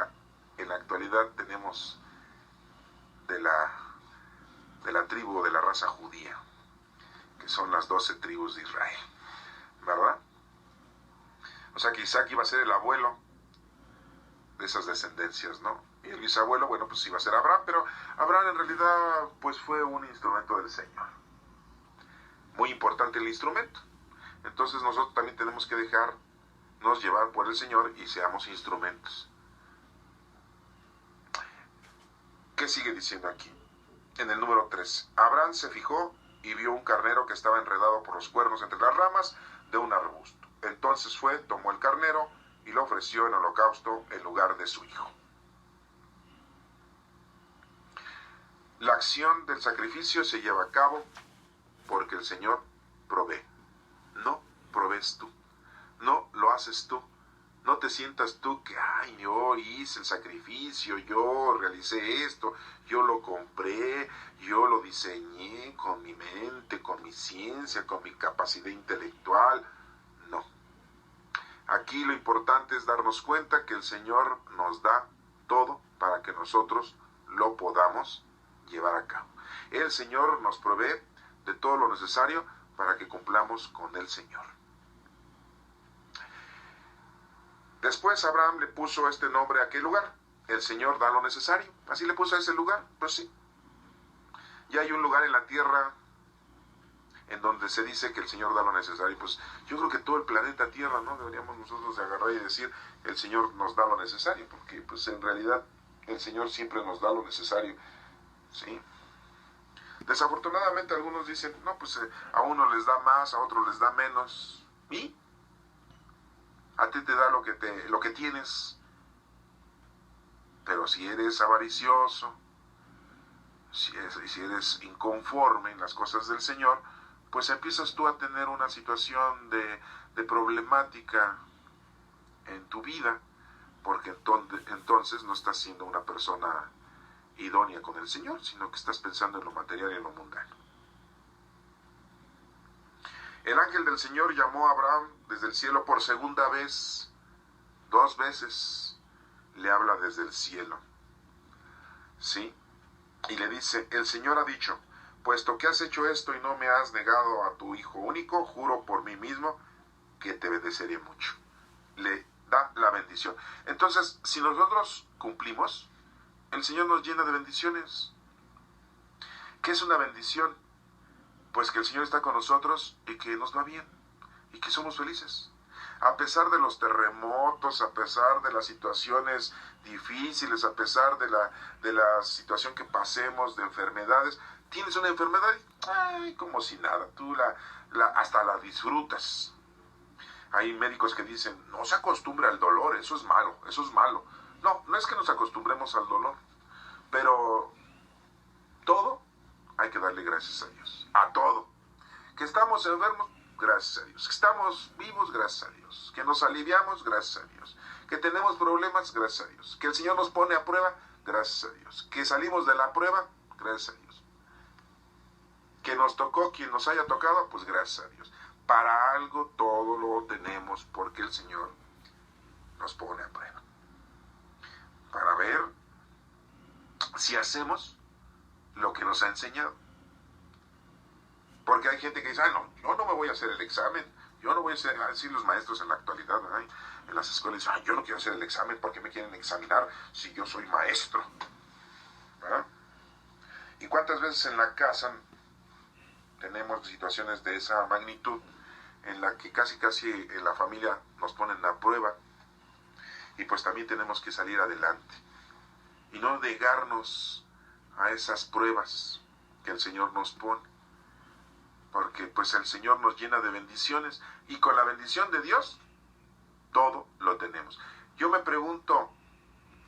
en la actualidad tenemos de la tribu de la raza judía, que son las 12 tribus de Israel, ¿verdad? O sea que Isaac iba a ser el abuelo de esas descendencias, ¿no? Y el bisabuelo, bueno, pues iba a ser Abraham, pero Abraham en realidad pues fue un instrumento del Señor. Muy importante el instrumento. Entonces nosotros también tenemos que dejarnos llevar por el Señor y seamos instrumentos. ¿Qué sigue diciendo aquí? En el número 3. Abraham se fijó y vio un carnero que estaba enredado por los cuernos entre las ramas de un arbusto. Entonces fue, tomó el carnero y lo ofreció en holocausto en lugar de su hijo. La acción del sacrificio se lleva a cabo porque el Señor provee. No provees tú, no lo haces tú. No te sientas tú que, ay, yo hice el sacrificio, yo realicé esto, yo lo compré, yo lo diseñé con mi mente, con mi ciencia, con mi capacidad intelectual. No. Aquí lo importante es darnos cuenta que el Señor nos da todo para que nosotros lo podamos llevar a cabo. El Señor nos provee de todo lo necesario para que cumplamos con el Señor. Después Abraham le puso este nombre a aquel lugar. El Señor da lo necesario. Así le puso a ese lugar. Pues sí. Ya hay un lugar en la tierra en donde se dice que el Señor da lo necesario. Pues yo creo que todo el planeta Tierra, ¿no? Deberíamos nosotros de agarrar y decir, el Señor nos da lo necesario, porque pues en realidad el Señor siempre nos da lo necesario, ¿sí? Desafortunadamente algunos dicen, no, pues a uno les da más, a otros les da menos. ¿Y? A ti te da lo que tienes. Pero si eres avaricioso, si eres inconforme en las cosas del Señor, pues empiezas tú a tener una situación de problemática en tu vida, porque entonces no estás siendo una persona idónea con el Señor, sino que estás pensando en lo material y en lo mundano. El ángel del Señor llamó a Abraham desde el cielo por segunda vez, 2 veces le habla desde el cielo, ¿sí? Y le dice, el Señor ha dicho, puesto que has hecho esto y no me has negado a tu hijo único, juro por mí mismo que te bendeciré mucho. Le da la bendición. Entonces, si nosotros cumplimos, el Señor nos llena de bendiciones. ¿Qué es una bendición? Pues que el Señor está con nosotros y que nos va bien y que somos felices. A pesar de los terremotos, a pesar de las situaciones difíciles, a pesar de la situación que pasemos, de enfermedades, tienes una enfermedad, ay, como si nada, tú hasta la disfrutas. Hay médicos que dicen, no se acostumbre al dolor, eso es malo, eso es malo. No, no es que nos acostumbremos al dolor, pero todo hay que darle gracias a Dios, a todo. Que estamos enfermos, gracias a Dios. Que estamos vivos, gracias a Dios. Que nos aliviamos, gracias a Dios. Que tenemos problemas, gracias a Dios. Que el Señor nos pone a prueba, gracias a Dios. Que salimos de la prueba, gracias a Dios. Que nos tocó quien nos haya tocado, pues gracias a Dios. Para algo todo lo tenemos porque el Señor nos pone a prueba. Para ver si hacemos lo que nos ha enseñado. Porque hay gente que dice, no, yo no me voy a hacer el examen, yo no voy a hacer, así los maestros en la actualidad, en las escuelas dicen, yo no quiero hacer el examen, ¿por qué me quieren examinar si yo soy maestro? ¿Verdad? ¿Y cuántas veces en la casa tenemos situaciones de esa magnitud en la que casi en la familia nos ponen a prueba y pues también tenemos que salir adelante y no negarnos a esas pruebas que el Señor nos pone? Porque pues el Señor nos llena de bendiciones y con la bendición de Dios todo lo tenemos. Yo me pregunto,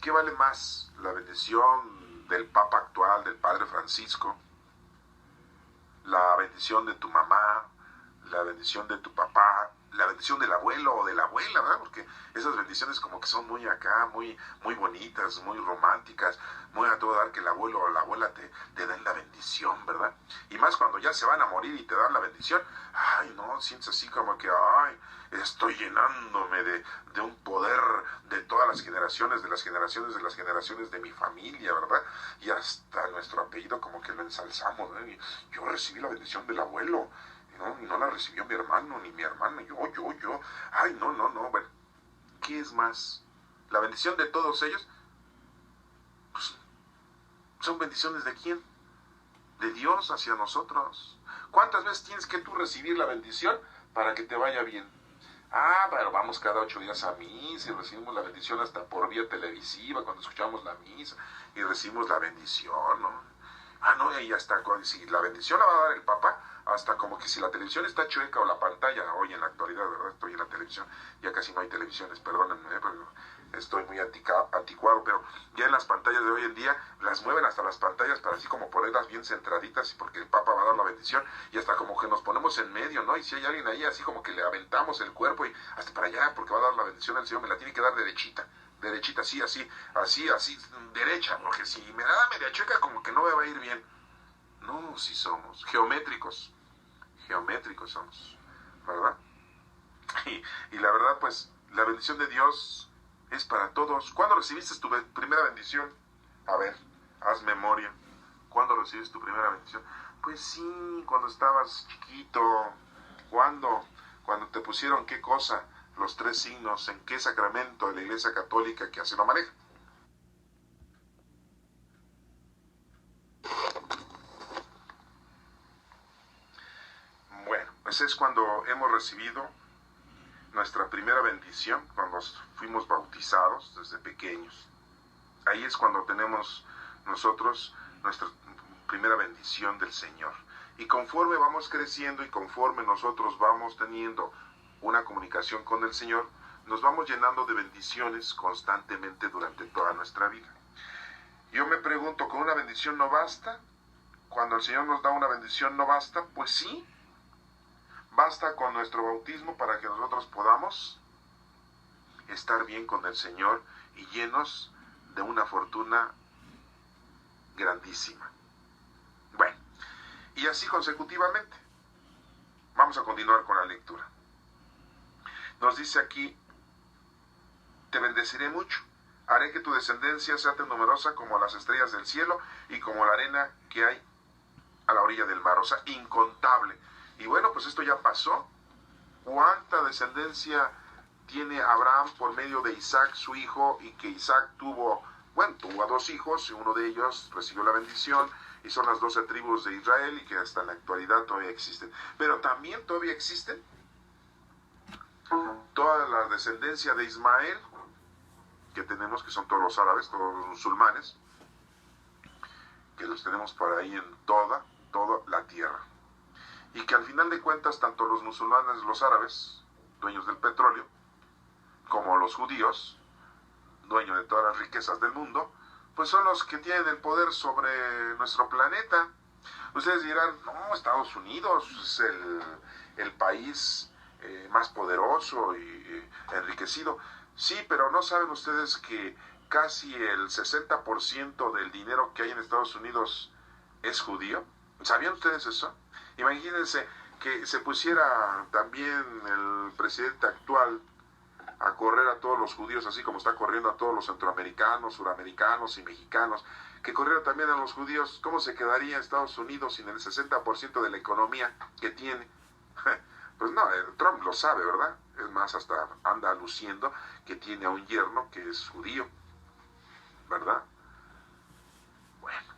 ¿qué vale más? ¿La bendición del Papa actual, del Padre Francisco? ¿La bendición de tu mamá? ¿La bendición de tu papá? ¿La bendición del abuelo o de la abuela? ¿Verdad? Porque esas bendiciones como que son muy acá, muy bonitas, muy románticas, muy a todo dar que el abuelo o la abuela te den la bendición, ¿verdad? Y más cuando ya se van a morir y te dan la bendición, ay, no, sientes así como que, ay, estoy llenándome de un poder de todas las generaciones, de las generaciones, de las generaciones de mi familia, ¿verdad? Y hasta nuestro apellido como que lo ensalzamos, ¿eh? Y yo recibí la bendición del abuelo, ¿no? Y no la recibió mi hermano, ni mi hermana, yo, ay, no, bueno, ¿qué es más? La bendición de todos ellos, pues, ¿son bendiciones de quién? De Dios hacia nosotros. ¿Cuántas veces tienes que tú recibir la bendición para que te vaya bien? Pero vamos cada 8 días a misa y recibimos la bendición hasta por vía televisiva cuando escuchamos la misa y recibimos la bendición, ¿no? No, y hasta si la bendición la va a dar el Papa, hasta como que si la televisión está chueca o la pantalla, hoy en la actualidad, ¿verdad? Estoy en la televisión, ya casi no hay televisiones, perdónenme, pero estoy muy anticuado, pero ya en las pantallas de hoy en día las mueven hasta las pantallas para así como ponerlas bien centraditas, porque el Papa va a dar la bendición y hasta como que nos ponemos en medio, ¿no? Y si hay alguien ahí, así como que le aventamos el cuerpo y hasta para allá, porque va a dar la bendición el Señor, me la tiene que dar derechita, así, derecha, porque si me la da media chueca como que no me va a ir bien. No, si somos geométricos somos, ¿verdad? Y la verdad, pues, La bendición de Dios es para todos. ¿Cuándo recibiste tu primera bendición? A ver, haz memoria. ¿Cuándo recibiste tu primera bendición? Pues sí, cuando estabas chiquito. ¿Cuándo? Cuando te pusieron, ¿qué cosa? Los 3 signos, ¿en qué sacramento de la Iglesia Católica que así lo maneja? Bueno, pues es cuando hemos recibido nuestra primera bendición, cuando fuimos bautizados desde pequeños. Ahí es cuando tenemos nosotros nuestra primera bendición del Señor. Y conforme vamos creciendo y conforme nosotros vamos teniendo una comunicación con el Señor, nos vamos llenando de bendiciones constantemente durante toda nuestra vida. Yo me pregunto, ¿con una bendición no basta? Cuando el Señor nos da una bendición, ¿no basta? Pues sí, basta con nuestro bautismo para que nosotros podamos estar bien con el Señor y llenos de una fortuna grandísima. Bueno, y así consecutivamente. Vamos a continuar con la lectura. Nos dice aquí, te bendeciré mucho, haré que tu descendencia sea tan numerosa como las estrellas del cielo y como la arena que hay a la orilla del mar, o sea, incontable. Y bueno, pues esto ya pasó. ¿Cuánta descendencia tiene Abraham por medio de Isaac, su hijo, y que Isaac tuvo a 2 hijos, y uno de ellos recibió la bendición, y son las 12 tribus de Israel, y que hasta en la actualidad todavía existen. Pero también todavía existen toda la descendencia de Ismael, que tenemos, que son todos los árabes, todos los musulmanes, que los tenemos por ahí en toda la tierra. Y que al final de cuentas, tanto los musulmanes, los árabes, dueños del petróleo, como los judíos, dueños de todas las riquezas del mundo, pues son los que tienen el poder sobre nuestro planeta. Ustedes dirán, no, Estados Unidos es el país más poderoso y enriquecido. Sí, pero ¿no saben ustedes que casi el 60% del dinero que hay en Estados Unidos es judío? ¿Sabían ustedes eso? Imagínense que se pusiera también el presidente actual a correr a todos los judíos, así como está corriendo a todos los centroamericanos, suramericanos y mexicanos, que corriera también a los judíos. ¿Cómo se quedaría Estados Unidos sin el 60% de la economía que tiene? Pues no, Trump lo sabe, ¿verdad? Es más, hasta anda luciendo que tiene a un yerno que es judío, ¿verdad? Bueno,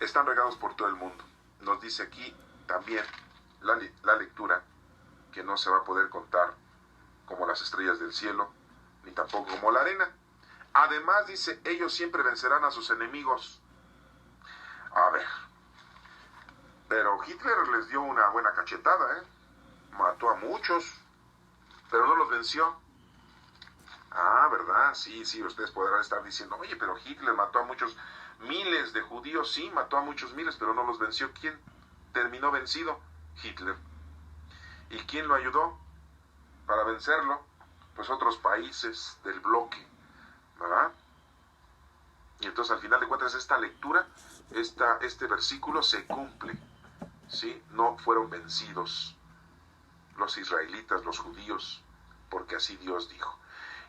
están regados por todo el mundo. Nos dice aquí también la lectura que no se va a poder contar como las estrellas del cielo, ni tampoco como la arena. Además dice, ellos siempre vencerán a sus enemigos. A ver, pero Hitler les dio una buena cachetada, ¿eh? Mató a muchos, pero no los venció. Ah, ¿verdad? Sí, ustedes podrán estar diciendo, oye, pero Hitler mató a muchos miles de judíos. Sí, mató a muchos miles, pero no los venció. ¿Quién terminó vencido? Hitler. ¿Y quién lo ayudó para vencerlo? Pues otros países del bloque, ¿verdad? Y entonces al final de cuentas esta lectura, este versículo se cumple, ¿sí? No fueron vencidos los israelitas, los judíos, porque así Dios dijo.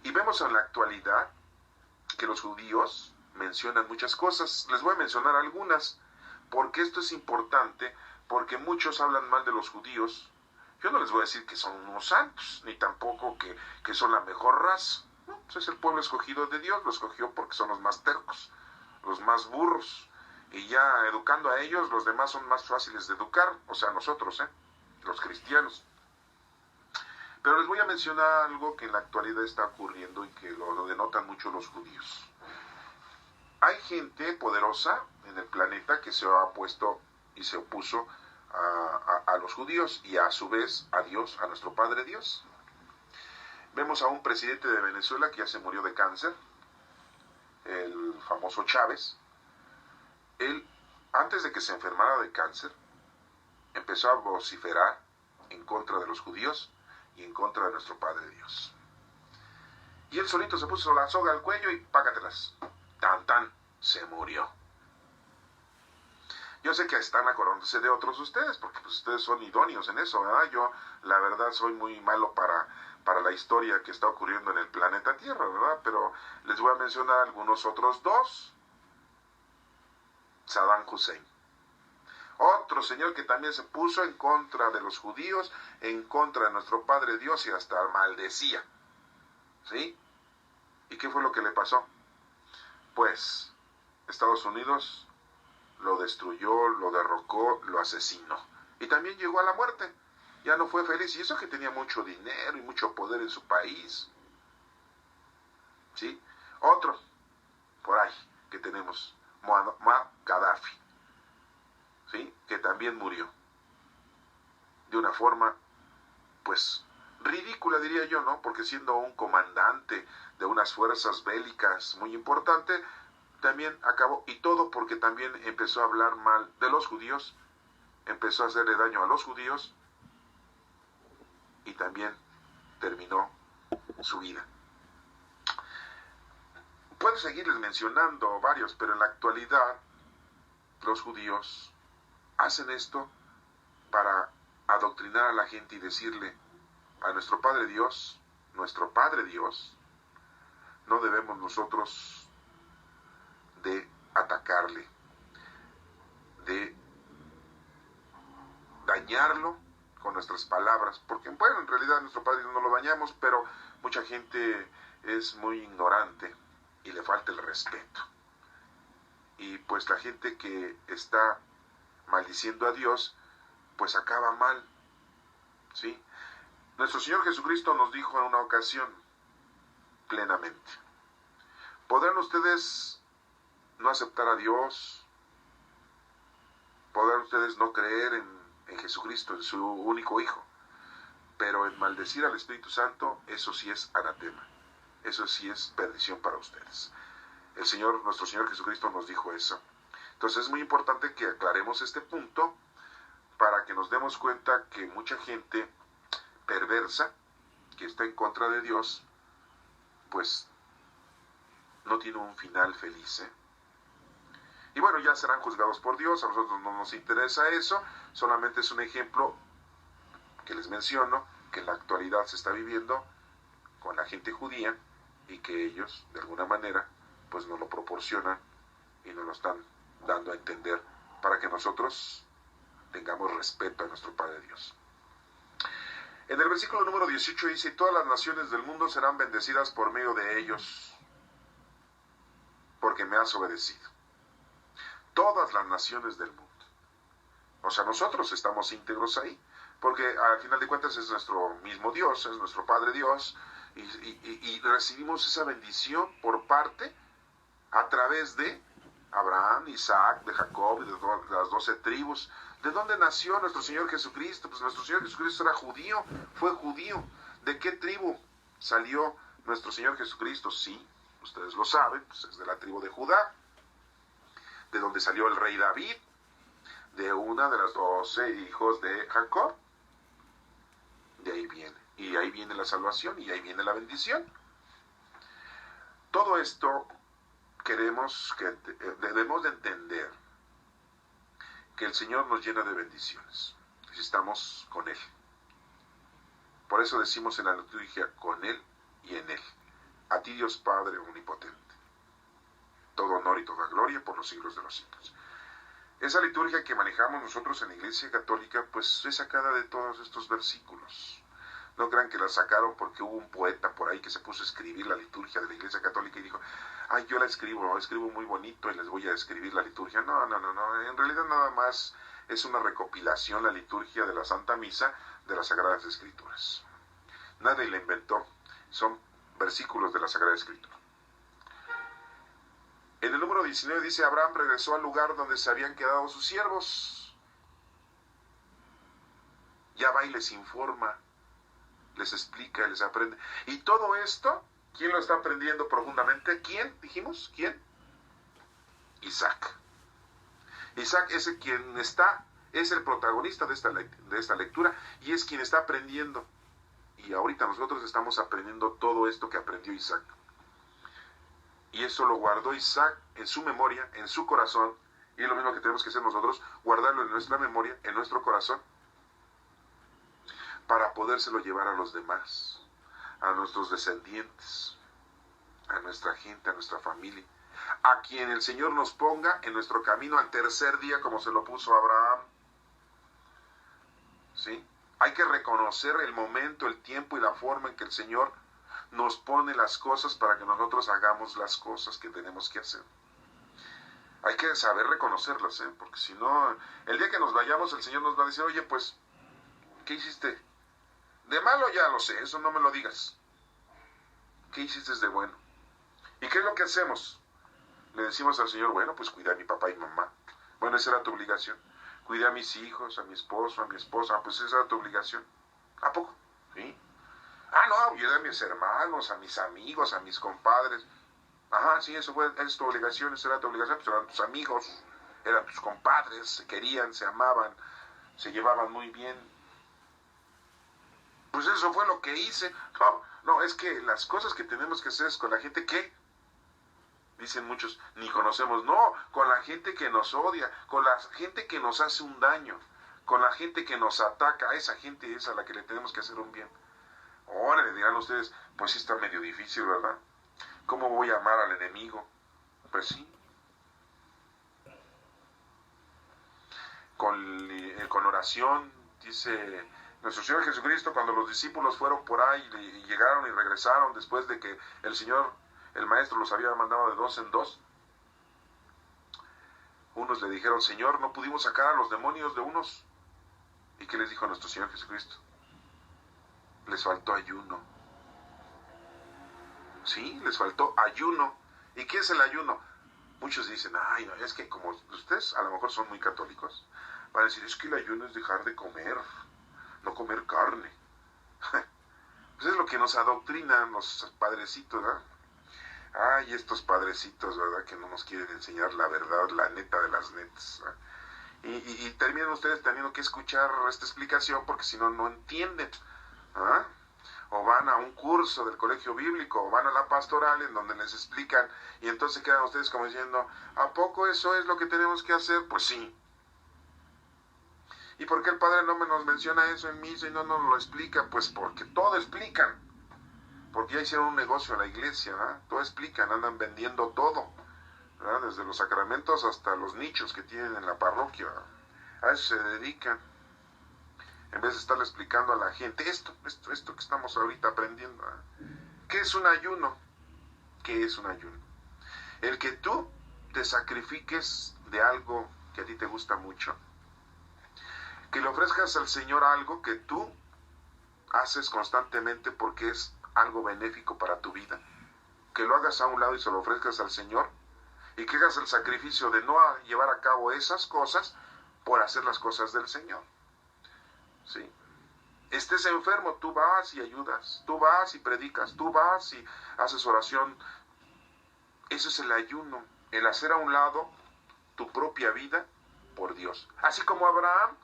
Y vemos en la actualidad que los judíos mencionan muchas cosas. Les voy a mencionar algunas, porque esto es importante, porque muchos hablan mal de los judíos. Yo no les voy a decir que son unos santos, ni tampoco que son la mejor raza. No, pues es el pueblo escogido de Dios, lo escogió porque son los más tercos, los más burros. Y ya educando a ellos, los demás son más fáciles de educar, o sea, nosotros, los cristianos. Pero les voy a mencionar algo que en la actualidad está ocurriendo y que lo denotan mucho los judíos. Hay gente poderosa en el planeta que se ha opuesto y se opuso a los judíos y a su vez a Dios, a nuestro Padre Dios. Vemos a un presidente de Venezuela que ya se murió de cáncer, el famoso Chávez. Él, antes de que se enfermara de cáncer, empezó a vociferar en contra de los judíos y en contra de nuestro Padre Dios. Y él solito se puso la soga al cuello y págatelas. Tan, se murió. Yo sé que están acordándose de otros ustedes, porque pues ustedes son idóneos en eso, ¿verdad? Yo, la verdad, soy muy malo para la historia que está ocurriendo en el planeta Tierra, ¿verdad? Pero les voy a mencionar algunos otros dos. Saddam Hussein. Otro señor que también se puso en contra de los judíos, en contra de nuestro Padre Dios y hasta maldecía. ¿Sí? ¿Y qué fue lo que le pasó? Pues Estados Unidos lo destruyó, lo derrocó, lo asesinó. Y también llegó a la muerte. Ya no fue feliz. Y eso que tenía mucho dinero y mucho poder en su país. ¿Sí? Otro, por ahí, que tenemos, Muammar Gaddafi. ¿Sí? Que también murió. De una forma, pues, ridícula, diría yo, ¿no? Porque siendo un comandante de unas fuerzas bélicas muy importante, también acabó, y todo porque también empezó a hablar mal de los judíos, empezó a hacerle daño a los judíos, y también terminó su vida. Puedo seguirles mencionando varios, pero en la actualidad los judíos hacen esto para adoctrinar a la gente y decirle a nuestro Padre Dios, no debemos nosotros de atacarle, de dañarlo con nuestras palabras, porque bueno, en realidad nuestro Padre Dios no lo dañamos, pero mucha gente es muy ignorante y le falta el respeto. Y pues la gente que está maldiciendo a Dios, pues acaba mal, ¿sí? Nuestro Señor Jesucristo nos dijo en una ocasión, plenamente, ¿podrán ustedes no aceptar a Dios? ¿Podrán ustedes no creer en Jesucristo, en su único Hijo? Pero en maldecir al Espíritu Santo, eso sí es anatema. Eso sí es perdición para ustedes. Nuestro Señor Jesucristo nos dijo eso. Entonces es muy importante que aclaremos este punto para que nos demos cuenta que mucha gente perversa, que está en contra de Dios, pues no tiene un final feliz, ¿eh? Y bueno, ya serán juzgados por Dios, a nosotros no nos interesa eso, solamente es un ejemplo que les menciono, que en la actualidad se está viviendo con la gente judía y que ellos, de alguna manera, pues nos lo proporcionan y nos lo están dando a entender para que nosotros tengamos respeto a nuestro Padre Dios. En el versículo número 18 dice, y todas las naciones del mundo serán bendecidas por medio de ellos, porque me has obedecido. Todas las naciones del mundo. O sea, nosotros estamos íntegros ahí, porque al final de cuentas es nuestro mismo Dios, es nuestro Padre Dios, y recibimos esa bendición por parte, a través de Abraham, Isaac, de Jacob y de las 12 tribus. ¿De dónde nació nuestro Señor Jesucristo? Pues nuestro Señor Jesucristo era judío, fue judío. ¿De qué tribu salió nuestro Señor Jesucristo? Sí, ustedes lo saben, pues es de la tribu de Judá, de donde salió el rey David, de una de las 12 hijos de Jacob. De ahí viene, y ahí viene la salvación, y ahí viene la bendición. Todo esto debemos de entender que el Señor nos llena de bendiciones, si estamos con Él. Por eso decimos en la liturgia, con Él y en Él. A ti Dios Padre omnipotente. Todo honor y toda gloria por los siglos de los siglos. Esa liturgia que manejamos nosotros en la Iglesia Católica, pues es sacada de todos estos versículos. No crean que la sacaron porque hubo un poeta por ahí que se puso a escribir la liturgia de la Iglesia Católica y dijo, ay, yo la escribo muy bonito y les voy a escribir la liturgia. No, en realidad nada más es una recopilación la liturgia de la Santa Misa de las Sagradas Escrituras. Nadie la inventó, son versículos de la Sagrada Escritura. En el número 19 dice, Abraham regresó al lugar donde se habían quedado sus siervos. Ya va y les informa, les explica, les aprende. Y todo esto, ¿quién lo está aprendiendo profundamente? ¿Quién? Dijimos, ¿quién? Isaac. Isaac es es el protagonista de esta lectura y es quien está aprendiendo. Y ahorita nosotros estamos aprendiendo todo esto que aprendió Isaac. Y eso lo guardó Isaac en su memoria, en su corazón, y es lo mismo que tenemos que hacer nosotros, guardarlo en nuestra memoria, en nuestro corazón, para podérselo llevar a los demás. a nuestros descendientes, a nuestra gente, a nuestra familia, a quien el Señor nos ponga en nuestro camino al tercer día, como se lo puso a Abraham. ¿Sí? Hay que reconocer el momento, el tiempo y la forma en que el Señor nos pone las cosas para que nosotros hagamos las cosas que tenemos que hacer. Hay que saber reconocerlas, porque si no, el día que nos vayamos, el Señor nos va a decir, oye, pues, ¿qué hiciste? De malo ya lo sé, eso no me lo digas. ¿Qué hiciste de bueno? ¿Y qué es lo que hacemos? Le decimos al Señor, bueno, pues cuidé a mi papá y mamá. Bueno, esa era tu obligación. Cuidé a mis hijos, a mi esposo, a mi esposa, pues esa era tu obligación. ¿A poco? ¿Sí? Ah, no, cuidé a mis hermanos, a mis amigos, a mis compadres. Ajá, sí, eso es tu obligación, esa era tu obligación, pues eran tus amigos, eran tus compadres, se querían, se amaban, se llevaban muy bien. Pues eso fue lo que hice. No, es que las cosas que tenemos que hacer es con la gente que, dicen muchos, ni conocemos. No, con la gente que nos odia, con la gente que nos hace un daño, con la gente que nos ataca, a esa gente es a la que le tenemos que hacer un bien. Ahora le dirán ustedes, pues sí está medio difícil, ¿verdad? ¿Cómo voy a amar al enemigo? Pues sí. Con oración, dice nuestro Señor Jesucristo, cuando los discípulos fueron por ahí y llegaron y regresaron después de que el Señor, el Maestro, los había mandado de 2 en 2. Unos le dijeron, Señor, no pudimos sacar a los demonios de unos. ¿Y qué les dijo nuestro Señor Jesucristo? Les faltó ayuno. Sí, les faltó ayuno. ¿Y qué es el ayuno? Muchos dicen, ay, no, es que como ustedes a lo mejor son muy católicos, van a decir, es que el ayuno es dejar de comer, no comer carne. Pues es lo que nos adoctrinan los padrecitos, ¿verdad? Ay, estos padrecitos, ¿verdad? Que no nos quieren enseñar la verdad, la neta de las netas, ¿verdad? Y terminan ustedes teniendo que escuchar esta explicación porque si no, no entienden, ¿verdad? O van a un curso del colegio bíblico, o van a la pastoral en donde les explican, y entonces quedan ustedes como diciendo, ¿a poco eso es lo que tenemos que hacer? Pues sí. ¿Y por qué el Padre no nos menciona eso en misa y no nos lo explica? Pues porque todo explican. Porque ya hicieron un negocio en la iglesia, ¿verdad? Todo explican, andan vendiendo todo, ¿verdad? Desde los sacramentos hasta los nichos que tienen en la parroquia, ¿verdad? A eso se dedican. En vez de estarle explicando a la gente esto que estamos ahorita aprendiendo. ¿Qué es un ayuno? ¿Qué es un ayuno? El que tú te sacrifiques de algo que a ti te gusta mucho. Que le ofrezcas al Señor algo que tú haces constantemente porque es algo benéfico para tu vida. Que lo hagas a un lado y se lo ofrezcas al Señor. Y que hagas el sacrificio de no llevar a cabo esas cosas por hacer las cosas del Señor. ¿Sí? Estés enfermo, tú vas y ayudas, tú vas y predicas, tú vas y haces oración. Eso es el ayuno, el hacer a un lado tu propia vida por Dios. Así como Abraham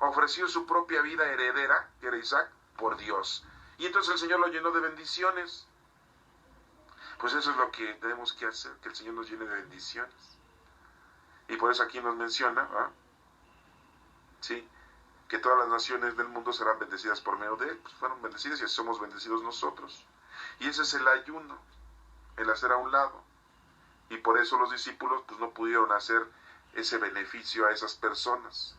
ofreció su propia vida heredera, que era Isaac, por Dios. Y entonces el Señor lo llenó de bendiciones. Pues eso es lo que tenemos que hacer, que el Señor nos llene de bendiciones. Y por eso aquí nos menciona, ¿verdad? Sí, que todas las naciones del mundo serán bendecidas por medio de él. Pues fueron bendecidas y así somos bendecidos nosotros. Y ese es el ayuno, el hacer a un lado. Y por eso los discípulos pues no pudieron hacer ese beneficio a esas personas.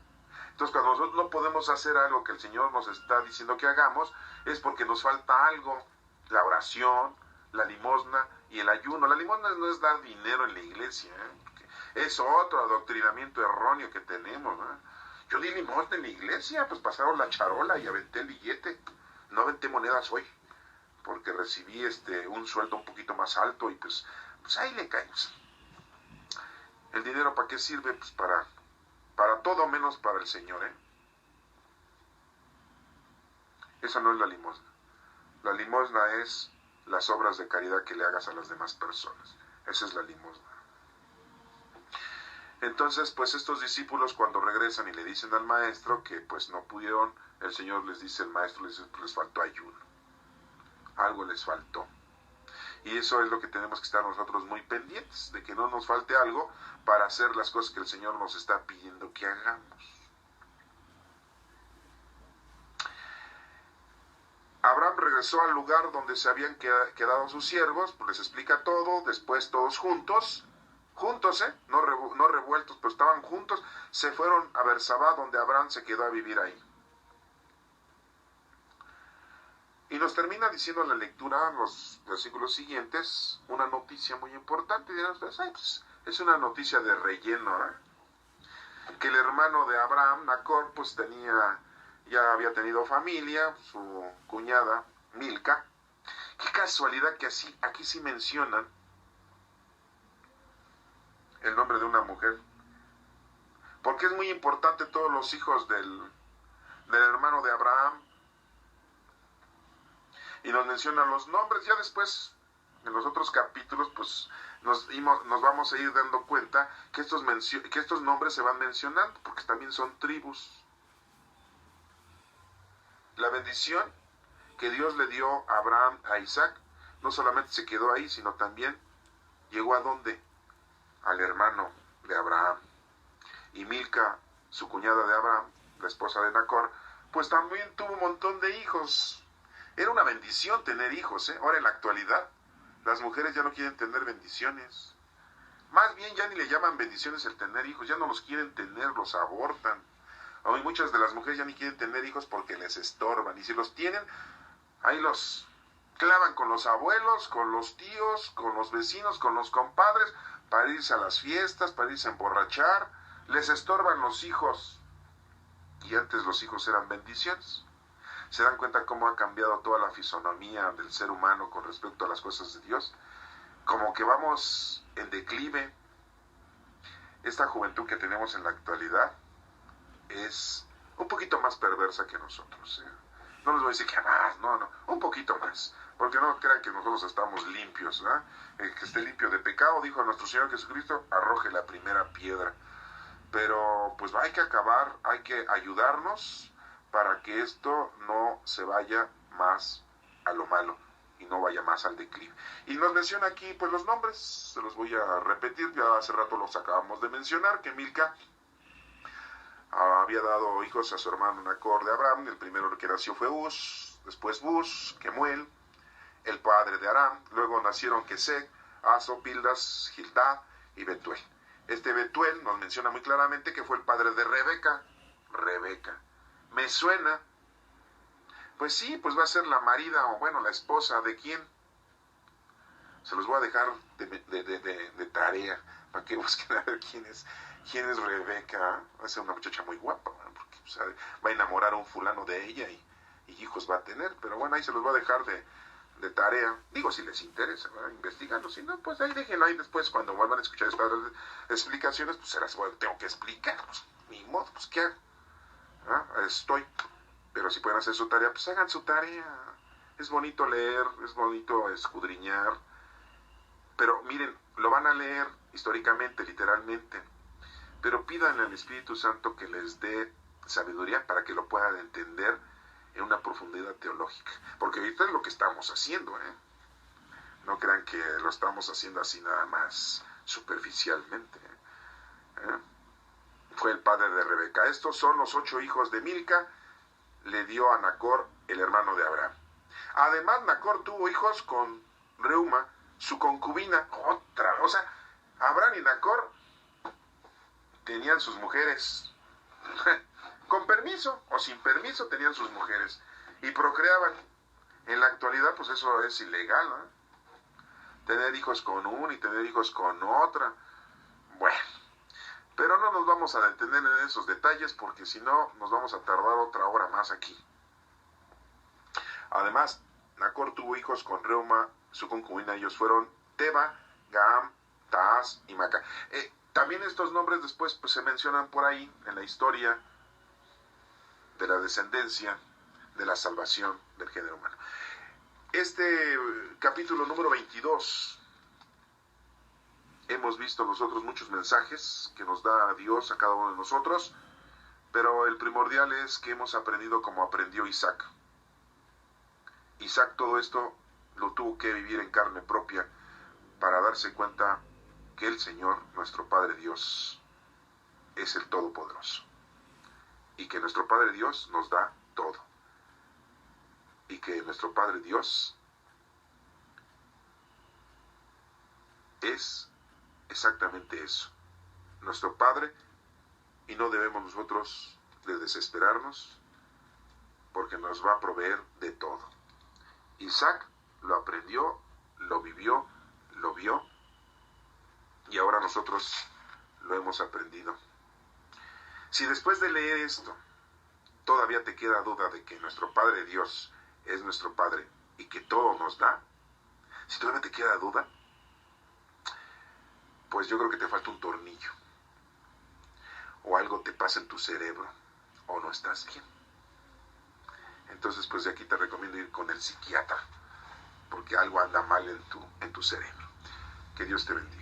Entonces cuando nosotros no podemos hacer algo que el Señor nos está diciendo que hagamos, es porque nos falta algo. La oración, la limosna y el ayuno. La limosna no es dar dinero en la iglesia, es otro adoctrinamiento erróneo que tenemos, ¿eh? Yo di limosna en la iglesia, pues pasaron la charola y aventé el billete. No aventé monedas hoy, porque recibí un sueldo un poquito más alto y pues ahí le caemos. ¿El dinero para qué sirve? Pues para todo menos para el Señor, ¿eh? Esa no es la limosna. La limosna es las obras de caridad que le hagas a las demás personas. Esa es la limosna. Entonces, pues estos discípulos cuando regresan y le dicen al maestro que pues no pudieron, el Señor les dice, el maestro les dice, pues les faltó ayuno. Algo les faltó. Y eso es lo que tenemos que estar nosotros muy pendientes, de que no nos falte algo para hacer las cosas que el Señor nos está pidiendo que hagamos. Abraham regresó al lugar donde se habían quedado sus siervos, pues les explica todo, después todos juntos, no revueltos, pero estaban juntos, se fueron a Bersabá, donde Abraham se quedó a vivir ahí. Y nos termina diciendo la lectura, en los versículos siguientes, una noticia muy importante. Y dirán ustedes, pues, es una noticia de relleno, ¿eh? Que el hermano de Abraham, Nacor, pues ya había tenido familia, su cuñada, Milca. Qué casualidad que aquí sí mencionan el nombre de una mujer. Porque es muy importante todos los hijos del hermano de Abraham. Y nos mencionan los nombres. Ya después, en los otros capítulos, pues nos vamos a ir dando cuenta que estos nombres se van mencionando, porque también son tribus. La bendición que Dios le dio a Abraham, a Isaac, no solamente se quedó ahí, sino también llegó a ¿dónde? Al hermano de Abraham. Y Milca, su cuñada de Abraham, la esposa de Nacor, pues también tuvo un montón de hijos. Era una bendición tener hijos, ¿eh? Ahora en la actualidad, las mujeres ya no quieren tener bendiciones. Más bien ya ni le llaman bendiciones el tener hijos, ya no los quieren tener, los abortan. Hoy muchas de las mujeres ya ni quieren tener hijos porque les estorban. Y si los tienen, ahí los clavan con los abuelos, con los tíos, con los vecinos, con los compadres, para irse a las fiestas, para irse a emborrachar. Les estorban los hijos. Y antes los hijos eran bendiciones. ¿Se dan cuenta cómo ha cambiado toda la fisonomía del ser humano con respecto a las cosas de Dios? Como que vamos en declive. Esta juventud que tenemos en la actualidad es un poquito más perversa que nosotros, ¿eh? No les voy a decir que más, no, un poquito más. Porque no crean que nosotros estamos limpios, ¿verdad? El que esté limpio de pecado, dijo nuestro Señor Jesucristo, arroje la primera piedra. Pero pues hay que acabar, hay que ayudarnos para que esto no se vaya más a lo malo y no vaya más al declive. Y nos menciona aquí pues los nombres, se los voy a repetir, ya hace rato los acabamos de mencionar, que Milca había dado hijos a su hermano Nacor de Abraham. El primero que nació fue Uz, después Bus, Kemuel, el padre de Aram. Luego nacieron Keseg, Aso, Pildas, Gildad y Betuel. Este Betuel nos menciona muy claramente que fue el padre de Rebeca. Me suena, pues sí, pues va a ser la marida o bueno, la esposa de quién. Se los voy a dejar de tarea para que busquen a ver quién es Rebeca. Va a ser una muchacha muy guapa, ¿no? Porque o sea, va a enamorar a un fulano de ella y hijos va a tener. Pero bueno, ahí se los voy a dejar de tarea. Digo, si les interesa, ¿verdad? Investigando. Si no, pues ahí déjenlo ahí después. Cuando vuelvan a escuchar estas explicaciones, pues se las tengo que explicar. Pues ni modo, pues qué hago. ¿Ah? Estoy. Pero si pueden hacer su tarea, pues hagan su tarea. Es bonito leer, es bonito escudriñar. Pero miren, lo van a leer históricamente, literalmente. Pero pídanle al Espíritu Santo que les dé sabiduría para que lo puedan entender en una profundidad teológica. Porque ahorita es lo que estamos haciendo, ¿eh? No crean que lo estamos haciendo así nada más superficialmente, ¿eh? Fue el padre de Rebeca. Estos son los 8 hijos de Milca. Le dio a Nacor, el hermano de Abraham. Además, Nacor tuvo hijos con Reuma, su concubina. O sea, Abraham y Nacor tenían sus mujeres. Con permiso o sin permiso tenían sus mujeres. Y procreaban. En la actualidad, pues eso es ilegal, ¿no? Tener hijos con una y tener hijos con otra. Bueno. Pero no nos vamos a detener en esos detalles porque si no nos vamos a tardar otra hora más aquí. Además, Nacor tuvo hijos con Reuma, su concubina. Ellos fueron Teba, Gaam, Taas y Maca. También estos nombres después pues, se mencionan por ahí en la historia de la descendencia, de la salvación del género humano. Este capítulo número 22... hemos visto nosotros muchos mensajes que nos da Dios a cada uno de nosotros, pero el primordial es que hemos aprendido como aprendió Isaac. Isaac todo esto lo tuvo que vivir en carne propia para darse cuenta que el Señor, nuestro Padre Dios, es el Todopoderoso y que nuestro Padre Dios nos da todo. y que nuestro Padre Dios es exactamente eso, nuestro Padre, y no debemos nosotros de desesperarnos porque nos va a proveer de todo. Isaac lo aprendió, lo vivió, lo vio, y ahora nosotros lo hemos aprendido. Si después de leer esto todavía te queda duda de que nuestro Padre Dios es nuestro Padre y que todo nos da, si todavía te queda duda, pues yo creo que te falta un tornillo, o algo te pasa en tu cerebro, o no estás bien. Entonces, pues de aquí te recomiendo ir con el psiquiatra, porque algo anda mal en tu cerebro. Que Dios te bendiga.